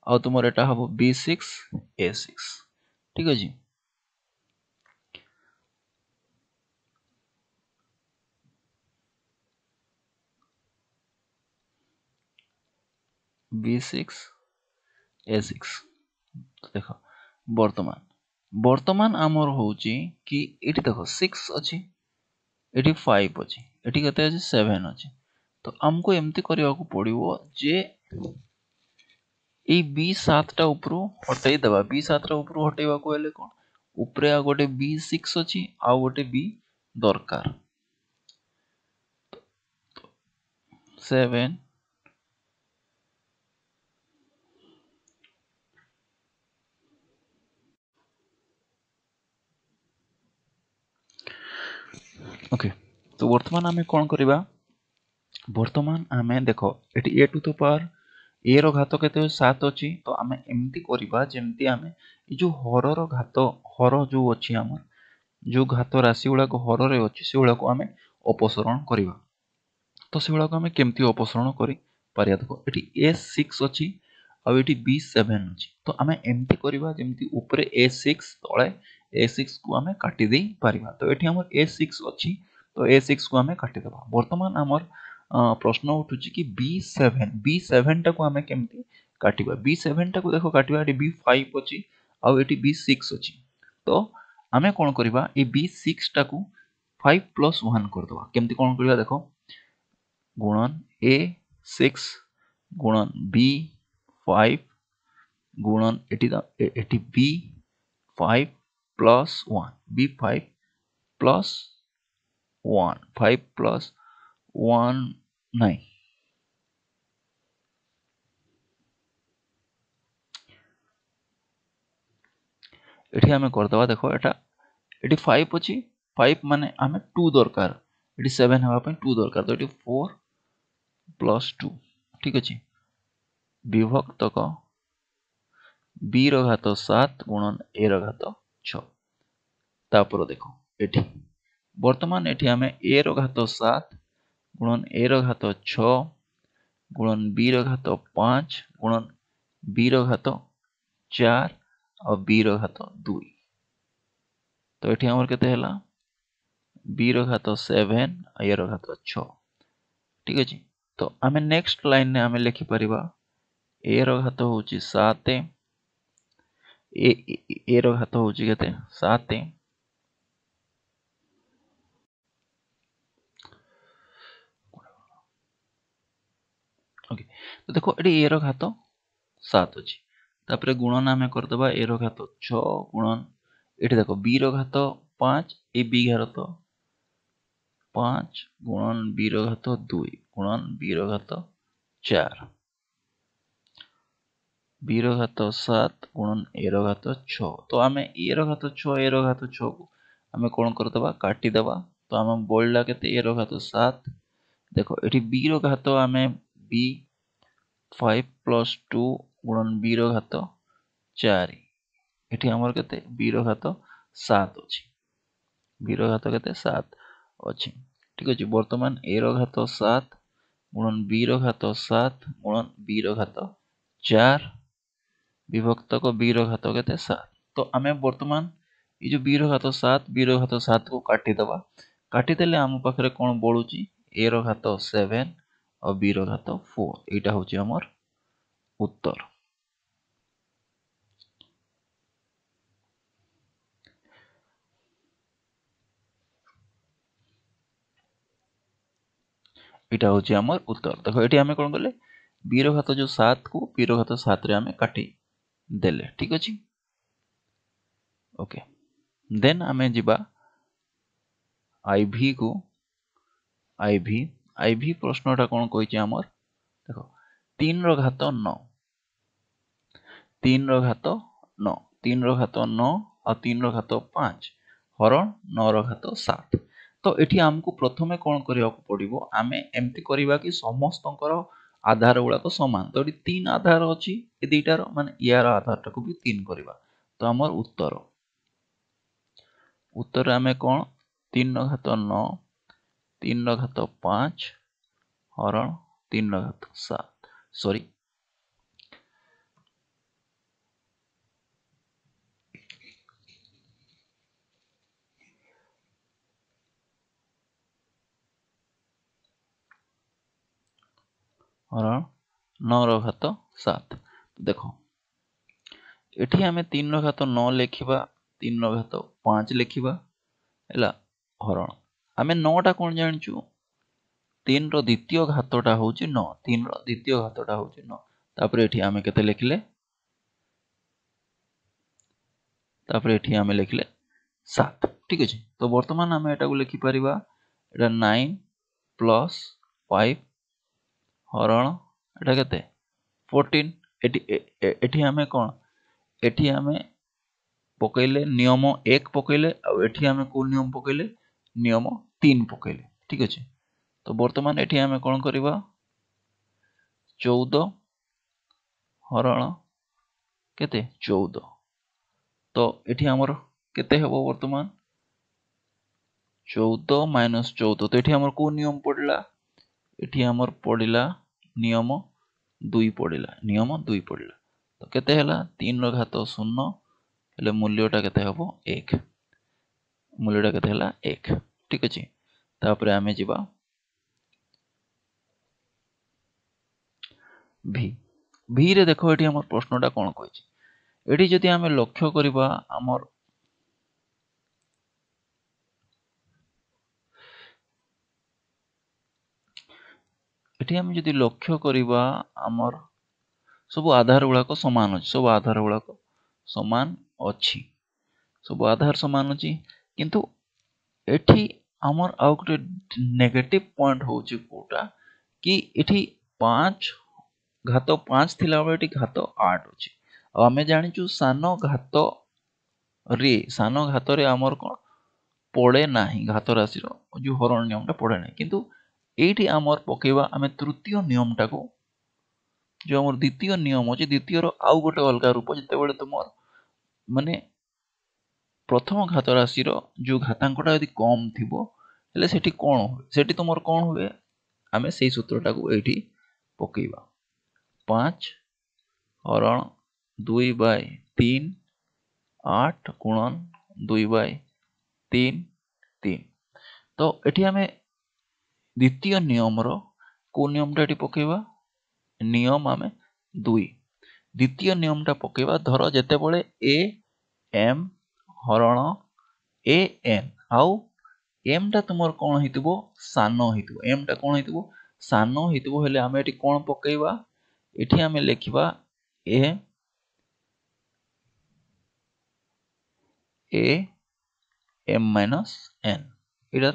आ तुमर एटा हबो b6 a6 ठीक अछि b6 a6 तो देखो वर्तमान आमर होची कि एठी देखो 6 अछि एठी 5 अछि एठी कते अछि 7 अछि तो हमको एम्ति करिया को पड़िबो जे ए b7 टा ऊपरो हटै देबा b7 टा ऊपरो हटैबा को हेले कोन ऊपरे आ गोटे b6 अछि आ गोटे b दरकार 7 ओके तो वर्तमान आमे कोन करिबा वर्तमान आमे देखो एटी a to the power a रो घात केते 7 अछि तो आमे एम्ति करिबा जेम्ति आमे ए जो हर रो घात हर जो अछि हमर जो घात राशि गुडा को हर रे अछि से गुडा को आमे अपसरण करिबा तो से गुडा को आमे केम्ति अपसरण करि पारिया देखो एटी a6 अछि आ एटी b7 अछि तो आमे एम्ति करिबा जेम्ति ऊपरे a6 तळे a6 को आमे काटि देई पारिबा तो एठी हमर a6 अछि तो a6 को आमे काटि देबा वर्तमान हमर प्रश्न उठुची कि b7 टा को आमे केम्ति काटिबा b7 टा को देखो काटिबा एटी b5 अछि आ एटी b6 अछि तो आमे कोन करिबा ए b6 टा को 5 plus 1 कर दबा केम्ति कोन करिबा देखो गुणन a6 गुणन b5 गुणन eighty b5 plus 1 b5 plus 1 5 plus 1 9 एठी हमें कर दबा देखो एटा एटी 5 अछि 5 माने हमें 2 दरकार एटी 7 हवा पे 2 दरकार तो एटी 4 plus 2 ठीक अछि विभक्त क b रो घात 7 गुणन a रो घात 6 तापर देखो एठी वर्तमान एठी हमें a रो घात 7 गुणन a रो घात 6 गुणन b रो घात 5 गुणन b रो घात 4 और b रो घात 2 तो एठी हमर केते हला b रो घात 7 आ a रो घात 6 ठीक अछि तो आमे नेक्स्ट लाइन ने आमे लिखि परिबा a रो घात होची 7 a रो घात होची केते 7 ओके तो देखो एटी a रो घात 7 अछि तापरे गुणन आमे कर दबा a रो घात 6 गुणन एटी देखो b रो घात 5 ए b घात 5 गुणन b रो घात 2 गुणन b रो घात 4 b रो घात 7 गुणन a रो घात 6 तो आमे a रो घात 6 a रो घात 6 को आमे कोन कर दबा काटी दबा तो आमे बोलला केते a रो घात 7 देखो एठी b रो घात आमे b 5 plus 2 गुणन b रो घात 4 एठी हमर केते b रो घात 7 अछि b रो घात केते 7 अछि ठीक अछि वर्तमान a रो घात 7 गुणन b रो घात 7 गुणन b रो घात 4 विभक्त को b रो घात केते 7 तो आमे वर्तमान ए जो b रो घात 7 b रो घात 7 को काटी दबा काटिदेले आम पाखे कौन बलूची ए रो घात 7 और बी रो घात 4 एटा हूँ आमर उत्तर। एटा हूँ आमर उत्तर। देखो ये आम कौन कले बी रो घात जो 7 को बी रो घात 7 रे आम काटी देले ठीक अच्छे। ओके देन आम जीवा आईवी को आईवी आईवी प्रश्नटा कौन कही आमर देख 3 रो घात 9 3 रो घात 9 3 रो घात 9 और 3 रो घात 5 हरण 9 रो घात 7 तो एठी हमको प्रथमे कौन करिया को पड़िबो आमे एम्ति करिबा कि समस्तंकर आधार गुड़ाक समान तो ये 3 आधार अच्छी ये दुईटार माने यार आधार टाको भी 3 करिबा तो आमर उत्तर उत्तर आमे कौन 3 रो घात 9 3 रो घात 5 हरण 3 रो घात 7 सॉरी हरण 9 रो घात 7 देखो एठी आमे 3 रो घात 9 लिखिबा 3 रो घात 5 लिखिबा हैला हरण आमे 9 टा कोन जानचु 3 रो द्वितीय घातटा होची 9 3 रो द्वितीय घातटा होची 9 तापर एठी आमे केते लिखले तापर एठी आमे लिखले 7 ठीक अछि तो वर्तमान आमे एटा को लिखि परिबा एटा 9 प्लस 5 हरण एटा केते 14 एठी आमे कोन एठी आमे पकैले नियम 1 पकैले आ एठी आमे को नियम पकैले नियम 3 पकैले ठीक अछि तो वर्तमान एठी आमे कोन करिबा 14 हरण केते 14 तो एठी हमर केते हेबो वर्तमान 14 माइनस 14 तो एठी हमर को नियम पड़ला एठी हमर पड़िला नियम 2 पड़िला नियम 2 पड़िला तो केते हला 3 रो घात 0 हेले मूल्यटा केते हबो 1 मूल्यटा केते हला 1 ठीक अछि तापरे आमे जिबा भी भी रे देखो एठी हमर प्रश्नटा कोन कहिछि एठी जदि आमे लक्ष्य करिबा हमर एठी आमे जदि लक्ष्य करिबा हमर सब आधार गुड़ाक समान अछि सब आधार गुड़ाक समान अछि सब आधार समान अछि किंतु एठी हमर आउ गोटे नेगेटिव पॉइंट होची कोटा कि एठी 5 घात 5 थिला बेले एठी घात 8 अछि आ हमें जानिचु सानो घात रे हमर कोन पड़े नाही घात राशि रो जो हरण नियम टा पड़े नाही किंतु एठी हमर पकेबा हमें तृतीय नियम टा को जो हमर द्वितीय नियम अछि द्वितीय रो आउ गोटे अलगा रूप जते बेले तुमर माने प्रथम घात राशि रो जो घातांकटा यदि कम थिबो हेले सेठी कोन होय सेठी तुमर कोन होय हमें सेही सूत्रटा को एठी पकेबा 5 हरण 2/3 8 गुणन 2/3 3 तो एठी हमें द्वितीय नियम रो को नियमटा एठी पकेबा नियम आमे 2 द्वितीय नियमटा पकेबा धर जेते बेले a m हरण a n आउ m टा तुमर कोन हितबो सानो हितबो m टा कोन हितबो सानो हितबो हेले आमे एठी कोन पकेबा एठी आमे लिखिबा a m minus n इधर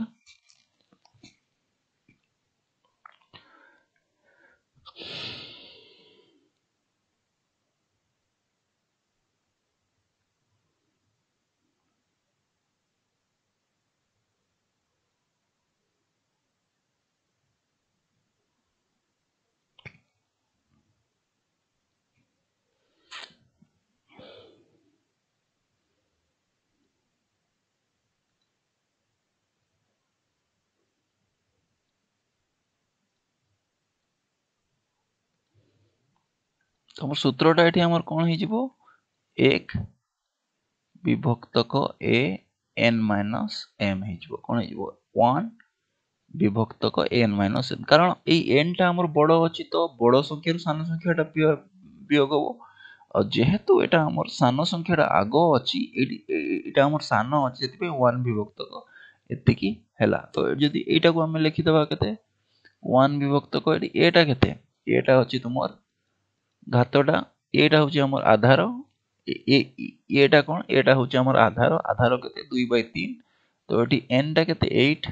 तमर सूत्रटा एठी हमर कोन हि जिवो 1 विभक्तक a n माइनस m हो कौन हो 1 विभक्तक n माइनस m कारण ये n टा हमर बड़ अछि तो बड़ संख्या सान संख्याटा वियोग हो और जेहेतु एटा हमर सान संख्याटा आगो अछि एटा हमर सान अछि सेति 1 विभक्तक एतिकी हैला तो जदि एटा को हम लिखि दबा केते 1 विभक्तक एटा केते एटा अछि तुमर घातटा एटा होची हमर आधार एटा कोन एटा होची हमर आधार आधार केते 2/3 तो एटी n टा केते 8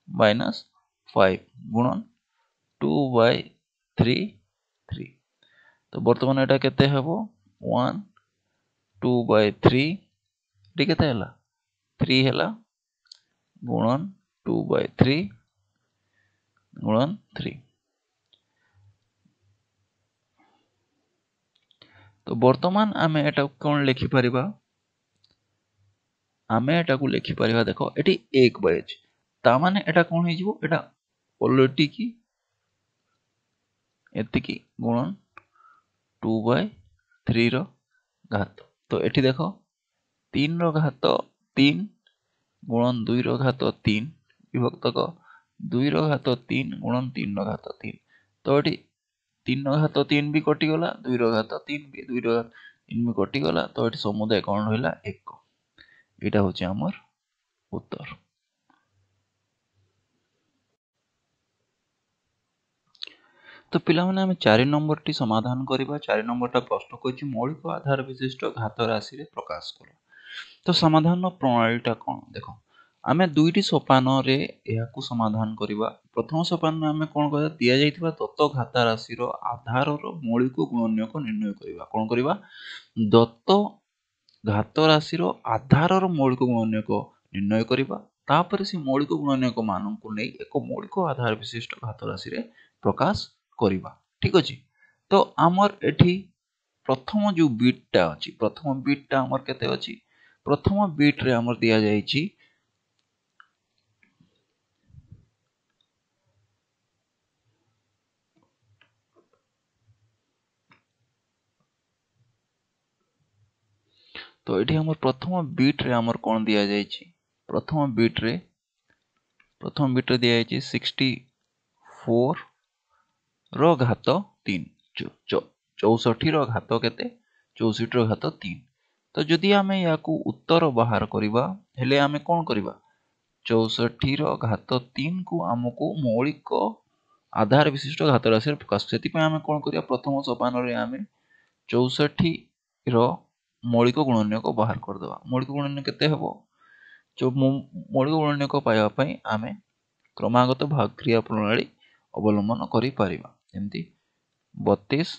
माइनस 5 गुणन 2/3 3 तो वर्तमान एटा केते हबो 1 2/3 टी केते हला 3 हला गुणन 2/3 गुणन 3 तो वर्तमान आमे एटा कोन लिखि परिबा आमे एटा को लिखि परिबा देखो एटी 1/8 ता माने एटा कोन हे जिवो एटा ओलटी की एतिकी गुणन 2/3 रो घात तो एठी देखो 3 रो घात 3 गुणन 2 रो घात 3 विभक्तक 2 रो घात 3 गुणन 3 रो घात 3 तो एठी 3 रो घात 3 भी कटि गला 2 रो घात 3 भी 2 रो घात 3 भी कटि गला तो एठी समुदाय कोन रहला 1 एटा होचे हमर उत्तर। तो पिला माने हम 4 नंबर टी समाधान करिबा 4 नंबर टा प्रश्न कोछि मौलिक आधार विशिष्ट घात राशि रे प्रकाश करो। तो समाधान प्रणाली टा कोन देखो आमे दुईटी सोपान रे एहाकू समाधान करिबा प्रथम सोपान में आमे कोन करा दिया जाइतिबा दत्त घात राशि रो आधार रो मौलिक गुणनक निर्णय करिबा कोन करिबा दत्त घात राशि रो आधार रो मौलिक गुणनक निर्णय करिबा तापर से मौलिक गुणनक मान को नै एक मौलिक आधार विशिष्ट घात राशि रे प्रकाश करिबा ठीक अछि तो हमर एठी प्रथम जो बिट टा अछि प्रथम बिट टा हमर केते अछि प्रथम बिट रे हमर दिया जायछि तो एठी हमर प्रथम बिट रे हमर कोन दिया जायछि प्रथम बिट रे दिया जायछि 64 रो घात 3 64 रो घात केते 64 रो घात 3 तो जदि आमे याकू उत्तर बाहर करिबा हेले आमे कोन करिबा 64 रो घात 3 को हमको मौलिक आधार विशिष्ट घात राशि प्रकाश सेति पे आमे कोन करिया प्रथम सोपान रे आमे 64 रो मौलिक गुणनक बाहर कर देबा मौलिक गुणनक केते हबो जो मौलिक गुणनक पाइबा पई आमे क्रमागत भाग क्रिया प्रणाली अवलंबन करि परिबा एमती 32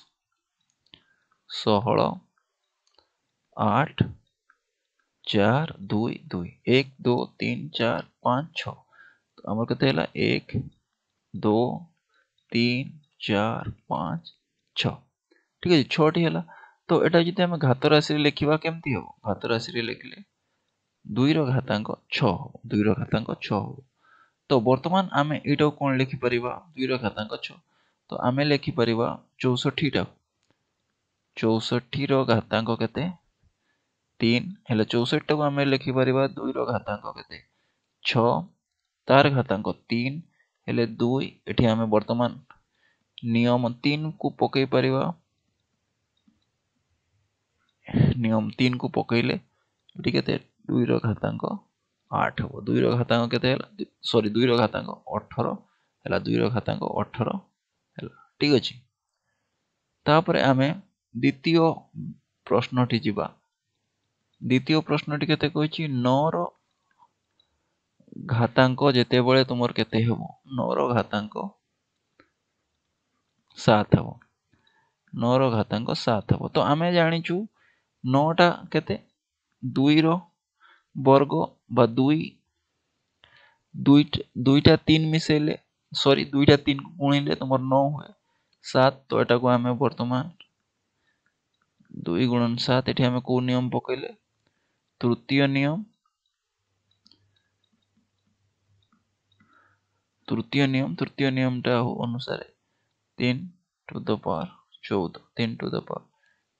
16 8 4 2 2 1 2 3 4 5 6 तो हमर केते हला 1 2 3 4 5 6 ठीक है 6 टी हला तो एटा जते हम घात राशि रे लिखिबा केमती हो घात राशि रे लिखले 2 रो घातांक 6 हो 2 रो घातांक 6 हो तो वर्तमान आमे एटा कोन लिखि परिबा 2 रो घातांक 6 तो आमे लिखि परिबा 64 टा 64 रो घातांक केते 3 हेले 64 टा को आमे लिखि परिबा 2 रो घातांक केते 6 तार घातांक 3 हेले 2 एठी आमे वर्तमान नियम 3 को पकई परिबा नियम 3 को पकईले एठी केते 2 रो घातांक 8 हो 2 रो घातांक केते हला सॉरी 2 रो घातांक 18 हला 2 रो घातांक 18 हला ठीक अछि तापरे आमे द्वितीय प्रश्नटी जिबा द्वितीय प्रश्नटी केते कहछि 9 रो घातांक जेते बेले तुमर केते हेबो 9 रो घातांक 7 हेबो 9 रो घातांक 7 हेबो तो आमे जानिचु 9 टा केते 2 रो वर्ग बा 2टा 3 मिसेले सॉरी 2टा 3 गुणिले तुमर 9 हुए 7 तो एटा को आमे वर्तमान 2 गुणन 7 एठी आमे को नियम पकइले तृतीय नियम टा अनुसार 3 to the power 14 3 to the power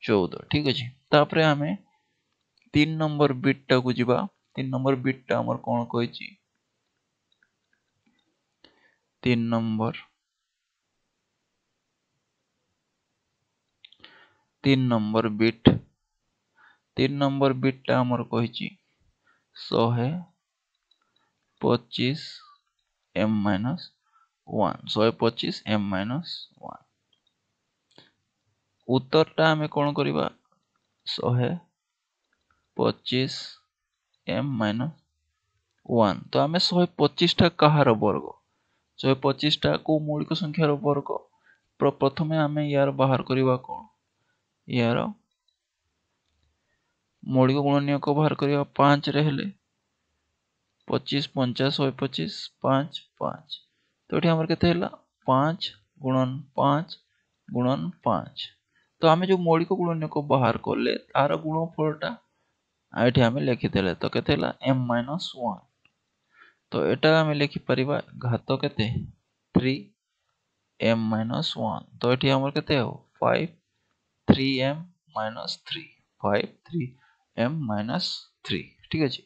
14 ठीक अछि तापरे आमे 3 नंबर बिट टा को जिबा 3 नंबर बिटटा हमर कोन कहछि 3 नंबर 3 नंबर बिट 3 नंबर बिटटा हमर कहछि 125 m-1 125 m-1 उत्तरटा हमें कोन करिबा 125 m-1 तो आमे 125 टा कहार वर्ग 125 टा को मौलिक संख्यार वर्ग प्रथमे आमे यार बाहर करिबा कोन यार मौलिक गुणनीयक बाहर करिबा 5 रे हेले 25 50 125 5 5 तो एठी हमर केते हैला 5 गुणन 5 गुणन 5 तो आमे जो मौलिक गुणनीयक बाहर करले तार गुणफलटा एठी आमे लिखि देले तो केते हैला m-1 तो एटा आमे लिखि परिबा घात केते 3 m-1 तो एठी हमर केते हो 5 3m-3 5 3m-3 ठीक अछि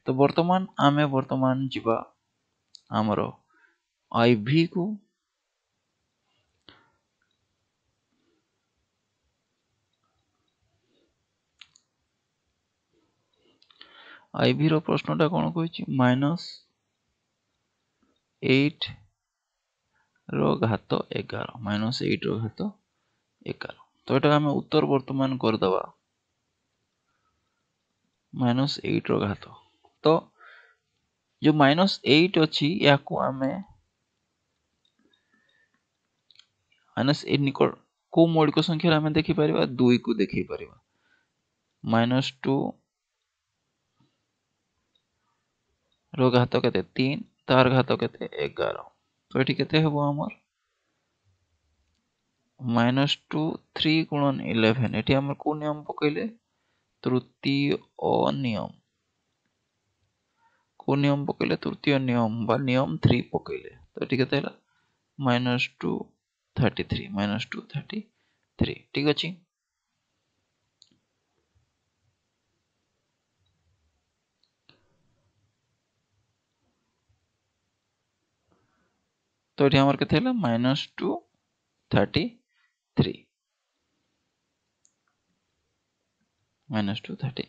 तो वर्तमान आमे वर्तमान जिबा हमरो आईवी को आईवी रो प्रश्नटा कोन कहछि -8 रो घात 11 -8 रो घात 11 तो एटा हमें उत्तर वर्तमान कर दबा -8 रो घात तो जो -8 अछि याको हमें -8 निकट को मौलिक संख्या हमें देखि परिबा 2 को देखि परिबा -2 रो घात केते 3 तार घात केते 11 तो एठी केते हेबो हमर -2 3 गुणन 11 एठी हमर को नियम पकइले तृतीय नियम को नियम पकइले तृतीय नियम बा नियम 3 पकइले तो एठी केते हैला -2 33 ठीक अछि तो एठी हमर केते हैला -2 33 -2 33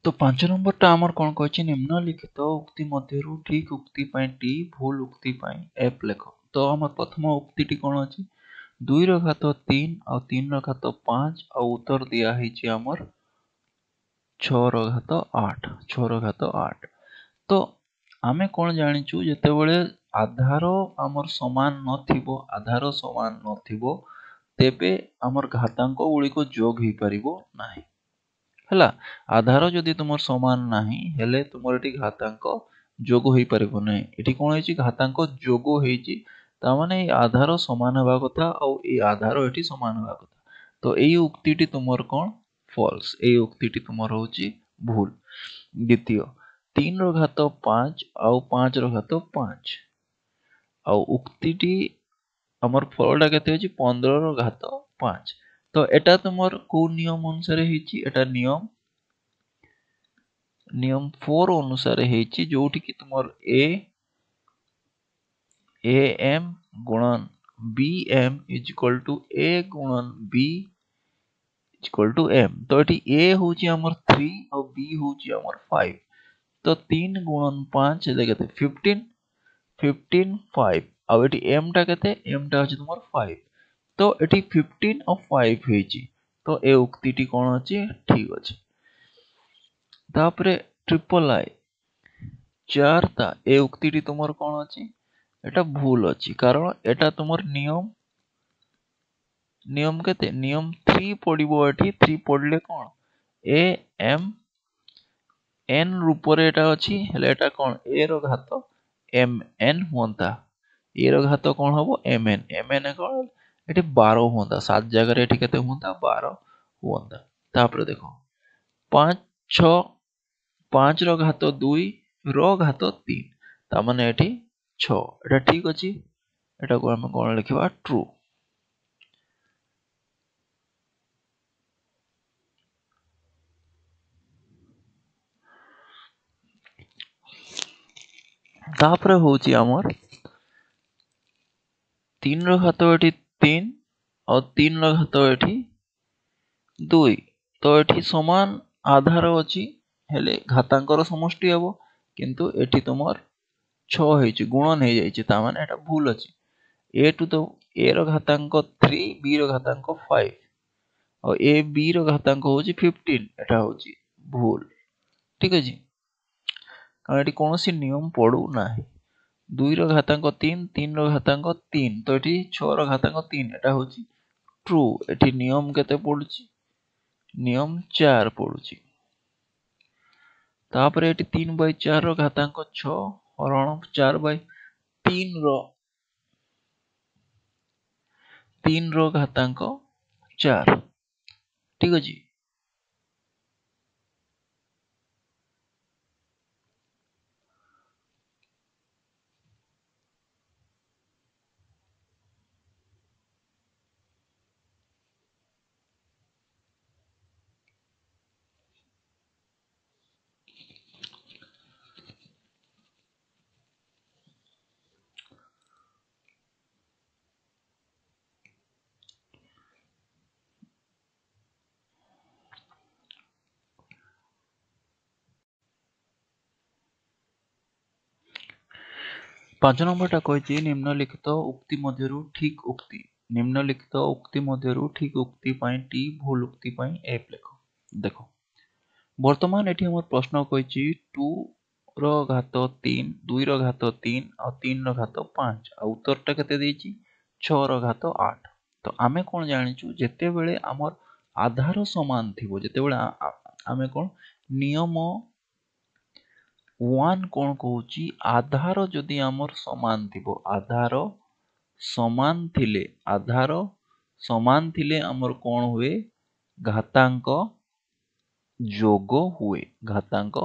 तो 5 नंबर टा हमर कोन कहछि निम्नलिखित उक्ति मध्यरु ठीक उक्ति पई टी भूल उक्ति पई एफ लेख तो हमर प्रथम उक्ति टी कोन अछि 2 रो घात 3 और 3 रो घात 5 और उत्तर दिया हिछि हमर 6 रो घात 8 6 रो घात 8 तो आमे कोन जानिचु जेते बेले आधार हमर समान नथिबो तेबे हमर घातांक गुडी को जोग ही परिबो नाही हला आधार जदि तुमर समान नाही हेले तुमर एटी घातांक जोग होई परिबो नै एटी कोन होईची घातांक जोग होईची ता माने ए आधार समान हेबा कथा और ए आधार एटी समान हेबा कथा तो एई उक्तिटी तुमर कोन फॉल्स एई उक्तिटी तुमर होची भूल द्वितीय 3 रो घात 5 और 5 रो घात 5 और उक्तिटी हमर फलटा केते होची 15 रो घात 5 तो एटा तुमर को नियम अनुसार हेची एटा नियम 4 अनुसार हेची जोठी कि तुमर a m गुणन b m is equal to a गुणन b is equal to m तो एठी a होची हमर 3 और b होची हमर 5 तो 3 गुणन 5 हेले केते 15 15 5 और एठी m टा केते m टा होची तुमर 5 तो एठी 15 और 5 हेची तो ए उक्तिटी कोन अछि ठीक अछि तापरे ट्रिपल आई 4 ता ए उक्तिटी तुमर कोन अछि एटा भूल अछि कारण एटा तुमर नियम केते नियम 3 पडिबो एठी 3 पडले कोन a m n रूप रे एटा अछि हेले एटा कोन a रो घात m n होंता ए रो घात कौन हम एम एन कौन ये 12 होता 7 जगह ये केते होता 12 होता तापर देखो 5 6 5 रो घात 2 रो घात 3 ता माने एठी 6 एटा ठीक अछि एटा को हम कोन लिखबा ट्रू। तापर होची हमर 3 रो घात एठी 3 और 3 रो घात एठी 2 तो एठी समान आधार अछि हेले घातांकर समष्टि हबो किंतु एठी तुमर 6 हेछि गुणन हे जाइछि ता माने एटा भूल अछि a टू द a रो घातांक 3 b रो घातांक 5 और a b रो घातांक होछि 15 एटा होछि भूल ठीक अछि कारण एठी कोनोसी नियम पडू नाही 2 रो घातांक 3 3 रो घातांक 3 तो एठी 6 रो घातांक 3 एटा होछि ट्रू एठी नियम केते पडुछि नियम 4 पडुछि तापर एठी 3/4 रो घातांक 6 हरण 4/3 रो 3 रो घातांक 4 ठीक अछि। 5 नंबरटा कहछि निम्नलिखित उक्ति मध्यरु ठीक उक्ति निम्नलिखित उक्ति मध्यरु ठीक उक्ति पई टी भूल उक्ति पई एफ लिखो देखो वर्तमान एठी हमर प्रश्न कहछि 2 रो घात 3 2 रो घात 3 और 3 रो घात 5 आ उत्तरटा केते देछि 6 रो घात 8 तो आमे कोन जानिछु जेते बेले हमर आधार समान थिबो जेते बेले आमे कोन नियम 1 कोन कहूची आधार जदि हमर समान थिबो आधार समान थिले हमर कोन हुए घातांक घातांक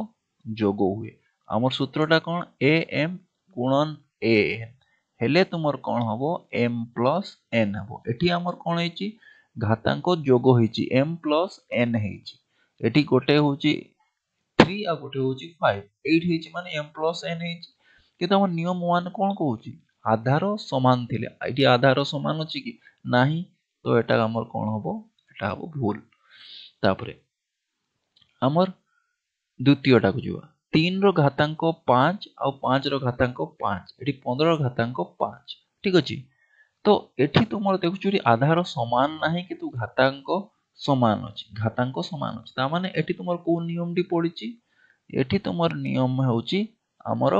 जोग हुए हमर सूत्रटा कोन a m गुणन a n हेले तुमर कोन हबो m प्लस n हबो एठी हमर कोन हेची घातांक जोग हेची m प्लस n हेची एठी गोटे होची 3 आ गोटे होची 5 8 हेची माने m प्लस n हेची किंतु हमर नियम 1 कोन कहूची आधार समान थिले एठी आधार समान अछि कि नाही तो एटा हमर कोन हबो एटा हबो भूल तापरे हमर द्वितीयटा को जिवा 3 रो घातांक 5 और 5 रो घातांक 5 एठी 15 रो घातांक 5 ठीक अछि तो एठी तुमर देखुचुरी आधार समान नाही कि तू घातांक समान अछि ता माने एठी तुमर को नियम टी पडिछि एठी तुमर नियम होउची हमर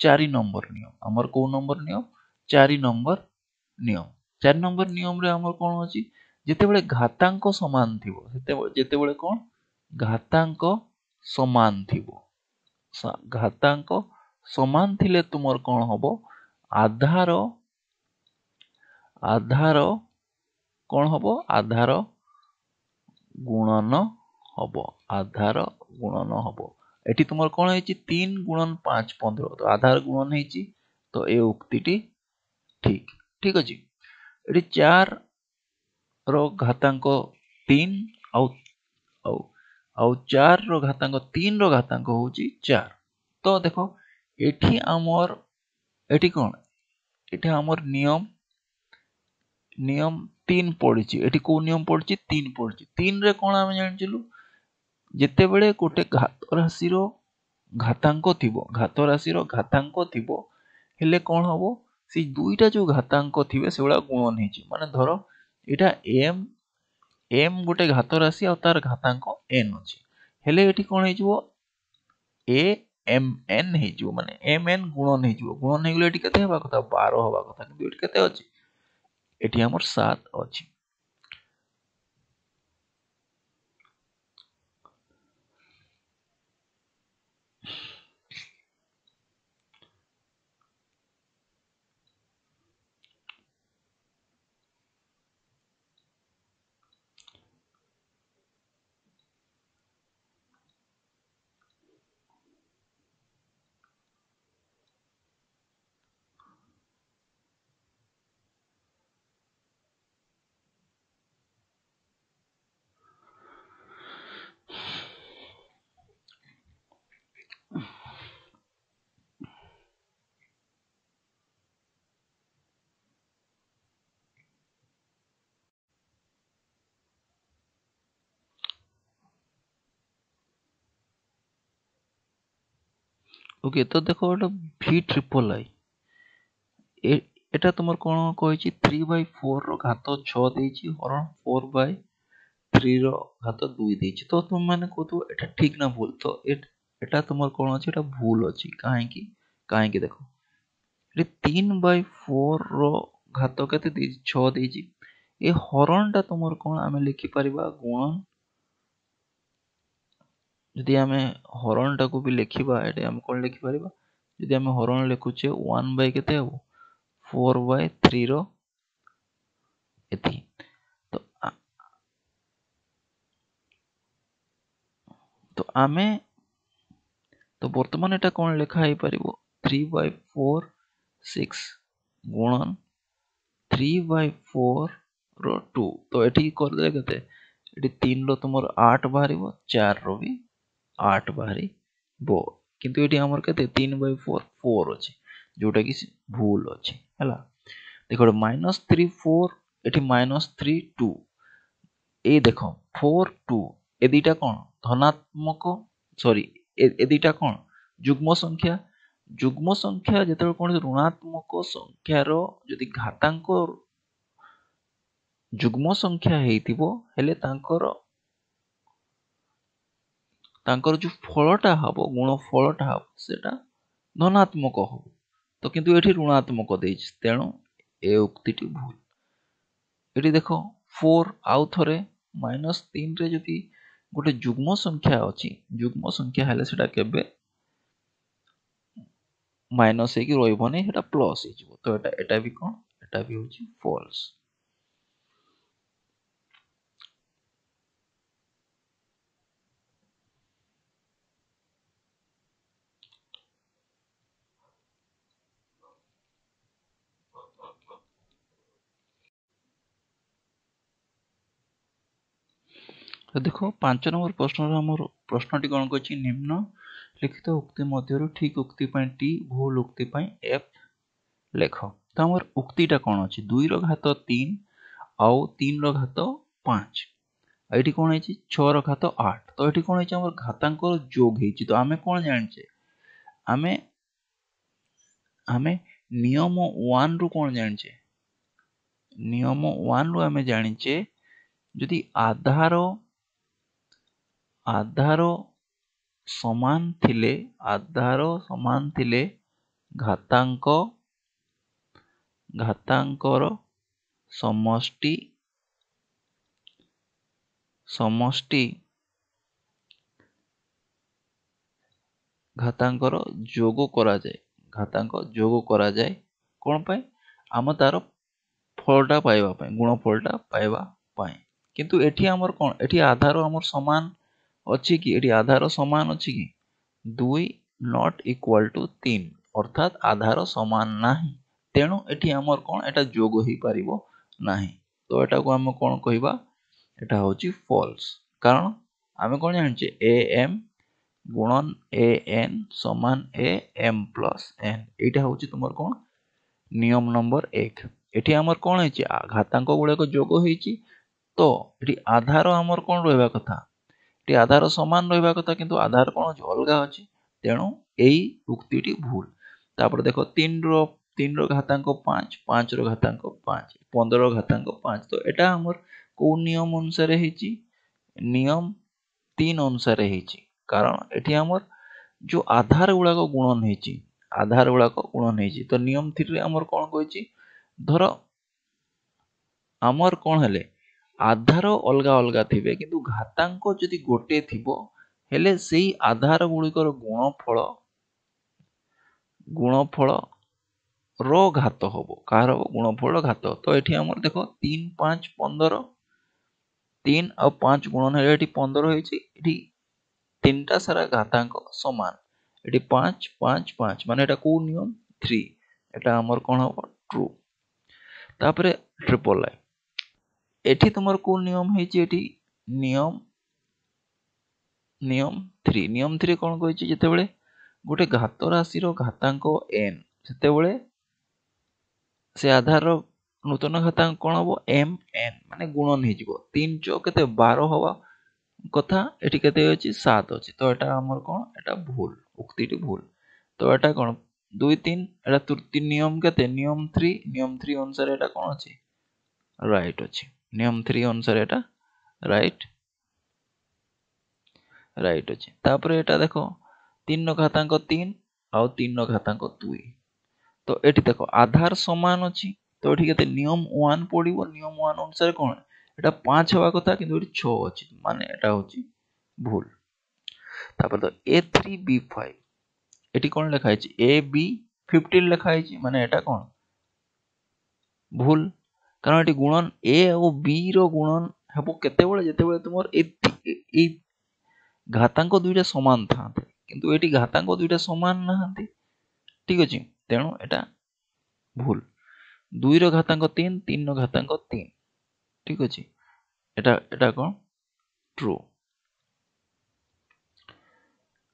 4 नंबर नियम हमर को नंबर नियम 4 नंबर नियम 4 नंबर नियम रे हमर कोन अछि जेते बेले घातांक समान थिबो जेते बेले कोन घातांक समान थिबो घातांक समान थिले तुमर कोन हबो आधार कोन हबो आधार गुणन हबो आधार गुणन हबो एठी तुमर कोन हेची 3 गुणन 5 15 तो आधार गुणन हेची तो ए उक्तिटी ठीक ठीक अछि एठी 4 रो घातांक 3 आउ आउ आउ 4 रो घातांक 3 रो घातांक होची 4 तो देखो एठी हमर एठी कोन एठी हमर नियम 3 पडिछि एठी को नियम पडिछि 3 पडिछि 3 रे कोन हम जानिचलु जेते बेले कोटे घात राशि रो घातांक थिबो हेले कोन हबो से दुईटा जो घातांक थिबे सेबळा गुणन हेछि माने धरो एटा m गोटे घात राशि और तार घातांक n अछि हेले एठी कोन हेजिवो a m n हेजिवो माने m n गुणन हेजिवो गुणन हेगले एठी केते हेबा कथा 12 हेबा कथा किंतु एठी केते अछि एठी हमर 7 अछि ओके तो देखो गोटे भि ट्रिपल आई एटा तुमर कौन कही 3/4 रो घात 6 देछि हरण 4/3 रो घात 2 देछि तो तुम माने कहतो एटा ठीक ना भूल तो एटा तुमर कौन अछि एटा भूल अछि काहे की देखो ये 3/4 रो घात केते देछि 6 देछि ए हरण टा तुमर कौन आमे लिखि परिबा गुणन जदि आमे हरण टा को भी लिखिबा एटा हम कोन लिखि परिबा जदि आमे हरण लिखुचे 1 बाय केते हबो 4/3 रो एथि तो तो आमे तो वर्तमान एटा कोन लिखा हे परिबो 3/4 6 गुणन 3/4 रो 2 तो एठी कर दे केते एठी 3 रो तुमर 8 बाहरिबो 4 रो भी 8 बाहरिबो किंतु एठी हमर केते 3/4 4 अछि जोटा कि भूल अछि हला देखो -3 4 एठी -3 2 ए देखो 4 2 ए दिटा कोन धनात्मक सॉरी ए दिटा कोन जुग्म संख्या जेतेबेले कोन ऋणात्मक संख्या रो जदि घातांक जुग्म संख्या हेतिबो हेले तांकर जो फलटा हबो गुण फलटा हबो सेटा धनात्मक हबो तो किंतु एठी ऋणात्मक देछि तेणु ए उक्तिटी भूल एठी देखो 4 आउ थरे -3 रे जदि गोटे जुग्म संख्या अछि जुग्म संख्या हेले सेटा केबे माइनस है कि रोइबो नै सेटा प्लस हे जिवो तो एटा भी कोन एटा भी होची फॉल्स तो देखो 5 नंबर प्रश्न हमर प्रश्नटी कोन कहछि निम्न लिखित उक्ति मध्यरु ठीक उक्ति पई टी भूल उक्ति पई एफ लेख तो हमर उक्तिटा कोन अछि 2 रो घात 3 आउ 3 रो घात 5 एठी कोन हेछि 6 रो घात 8 तो एठी कोन हेछि हमर घातांक जोग हेछि तो आमे कोन जानछे आमे आमे नियम 1 रु कोन जानछे नियम 1 रु आमे जानिछे यदि आधार समान थिले घातांकर समष्टि घातांकर जोग करा जाए कोन पाए आम तार फलटा पाइबा पाए गुणफलटा पाइबा पाए किंतु एठी हमर कोन एठी आधार हमर समान अछि कि एठी आधार समान अछि कि 2 नॉट इक्वल टू 3 अर्थात आधार समान नाही तेणु एठी हमर कोन एटा जोग होई परिबो नाही तो एटा को हम कोन कहिबा एटा होची फॉल्स कारण आमे कोन जानछे am गुणन an समान am प्लस n एटा होची तुमर कोन नियम नंबर 1 एठी हमर कोन हेची घातांक गुळे को जोग होईची तो एठी आधार हमर कोन रहबा कथा एठी आधार समान रहबा कथा किंतु आधार कोन अलगा अछि तेणु एई उक्तिटी भूल तापर देखो 3 रो घातांक 5 5 रो घातांक 5 15 रो घातांक 5 तो एटा हमर को नियम अनुसार हेची नियम 3 अनुसार हेची कारण एठी हमर जो आधार गुड़ा को गुणन हेची आधार गुड़ा को गुणन हेची तो नियम 3 रे हमर कोन कहची धरो हमर कोन हेले आधार अलगा अलगा थिबे किंतु घातांक जदि गोटे थिबो हेले सेही आधार गुड़िकर गुणफल रो घात हबो कार गुणफल घात तो एठी हमर देखो 3 5 15 3 और 5 गुणन हेले एठी 15 होईची एठी तीनटा सारा घातांक समान एठी 5 5 5 माने एटा को नियम 3 एटा हमर कोन हबो ट्रू तापरे ट्रिपल आई एठी तुमर को नियम हेची एठी नियम 3 कोन कहैछि जेतेबेले गोटे घात राशि रो घातांक n सेतेबेले से आधार रो नूतन घातांक कोन हबो m n माने गुणन हे जिवो 3 4 केते 12 हवा कथा एठी केते अछि 7 अछि तो एटा हमर कोन एटा भूल उक्तिटी भूल तो एटा कोन 2 3 एटा तृतीय नियम केते नियम 3 अनुसार एटा कोन अछि राइट अछि नियम 3 अनुसार एटा राइट राइट अछि तापर एटा देखो 3 नो घातांक 3 आ 3 नो घातांक 2 तो एठी देखो आधार समान अछि तो एठी केते नियम 1 पडिबो नियम 1 अनुसार कोन एटा 5 होवा कथा किंतु एठी 6 अछि माने एटा होची भूल तापर तो A3B5 एठी कोन लिखा है AB 15 लिखा है माने एटा कोन भूल कारण एठी गुणन A और B रो गुणन हेबो केते बेले जेते बेले तुमर ए घातांक दुईटा समान थाते किंतु एठी घातांक दुईटा समान नहांती ठीक अछि तेणु एटा भूल 2 रो घातांक 3 3 रो घातांक 3 ठीक अछि एटा एटा कोन ट्रू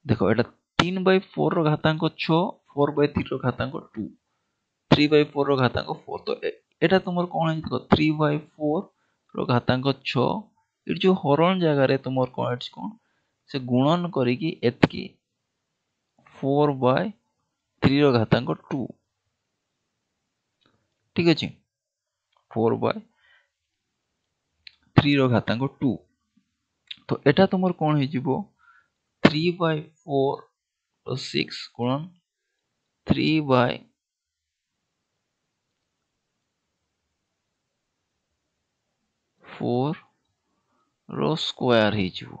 देखो एटा 3/4 रो घातांक 6 4/3 रो घातांक 2 3/4 रो घातांक 4 तो एटा तुमर कोन है देखो 3/4 रो घातांक 6 इट जो हरण जगह रे तुमर कोन अछि कोन से गुणन करिकी एतकी 4/3 रो घातांक 2 ठीक अछि 4/3 रो घातांक 2 तो एटा तुमर कोन हे जिवो 3/4 रो 6 गुणन 3/4 रो स्क्वायर हे जिवो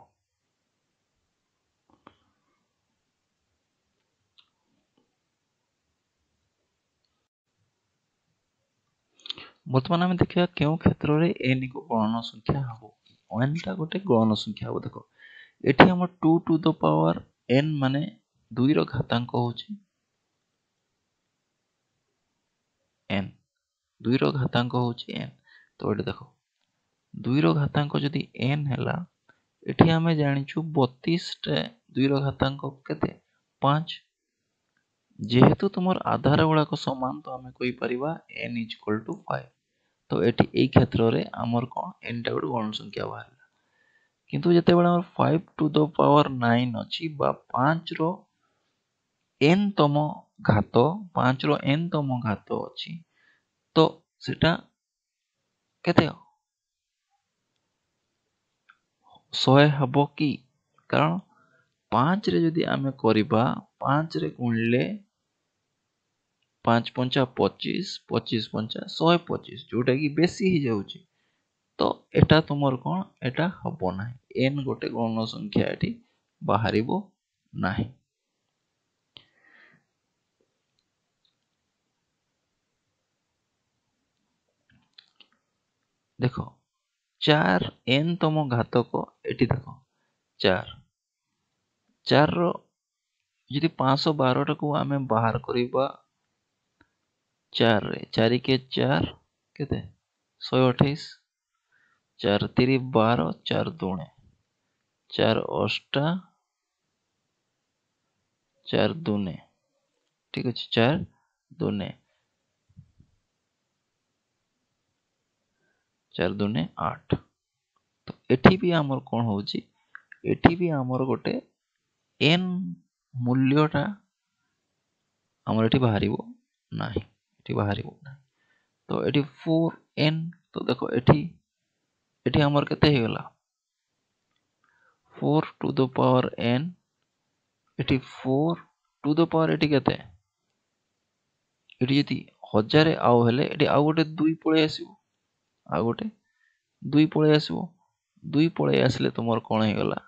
बर्तमान आम देखा क्यों क्षेत्र में n को गणन संख्या हम n टा गोटे गणन संख्या हम देखो एठी हम 2 टू द पावर n माने 2 रो घातांक होची n 2 रो घातांक होची n तो एठी देखो 2 रो घातांक जदी n हैला एठी हमें जानिछु 32 टे 2 रो घातांक केते 5 जेहेतु तुमर आधार गुड़ाक समान तो आम कही परिबा n = 5 तो एठी ए क्षेत्र रे हमर कोन n टा गोटे गण संख्या बाहरला किंतु जते बेला हमर 5 टू द पावर 9 अछि बा 5 रो n तम घात 5 रो n तम घात अछि तो सेटा केते 100 हबो की कारण 5 रे जदी आमे करिबा 5 रे गुणले 5 पंचा 25 25 पंचा 125 जोटा की बेसी ही जाउची तो एटा तुमर कोन एटा हबो नाही n गोटे गण संख्या एठी बाहरिबो नाही देखो 4 n तम घातक एठी देखो 4 4 रो यदि 512 टाको आमे बाहर करिबा 4 रे 4 के 4 केते 128 4 3 12 4 2 4 8 4 2 ठीक अछि 4 2 4 2 8 तो एठी भी हमर कोन होउची एठी भी हमर गोटे n मूल्यटा हमर एठी बाहरिबो नाही एठी बाहरिबो नाही तो एठी 4n तो देखो एठी एठी हमर केते हे गेला 4 टू द पावर n एठी 4 टू द पावर एठी केते एठी जति 1000 आउ हेले एठी आउ गोटे 2 पळे आसीबो आउ गोटे 2 पळे आसीबो 2 पळे आसले तुमर कोन हे गेला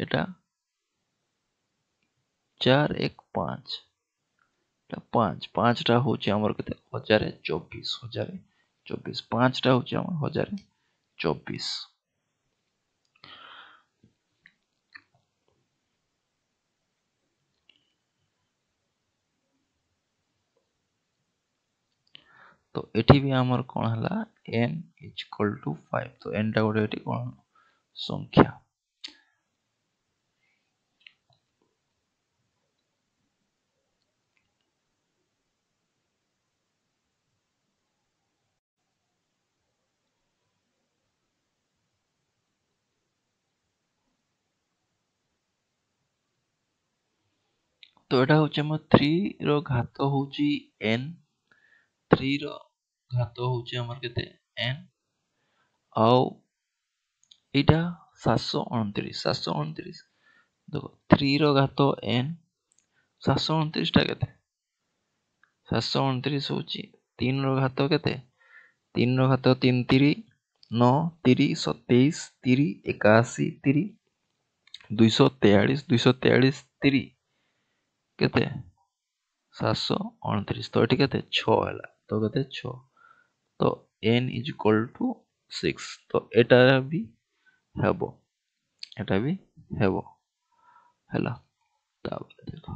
एटा 4 1 5 एटा 5 5 टा होची हमर केते 1024 5 टा होची हमर 1024 तो एठी भी हमर कोन हला n = 5 तो n टा गोटे एठी कोन संख्या तो एटा होचे हम 3 रो घात होची n, 3 रो घात होचे हमर केते n, आउ एटा 729 देखो 3 रो घात n, 729 टा केते 729 होची 3 रो घात केते 3 रो घात 3 3 9 3 27 3 81 3 243 3 केते 729 तो एठी केते 6 हैला तो केते 6 तो n इज इक्वल टू 6 तो एटा भी हेबो, एटा भी हेबो हैला। ताबले देखो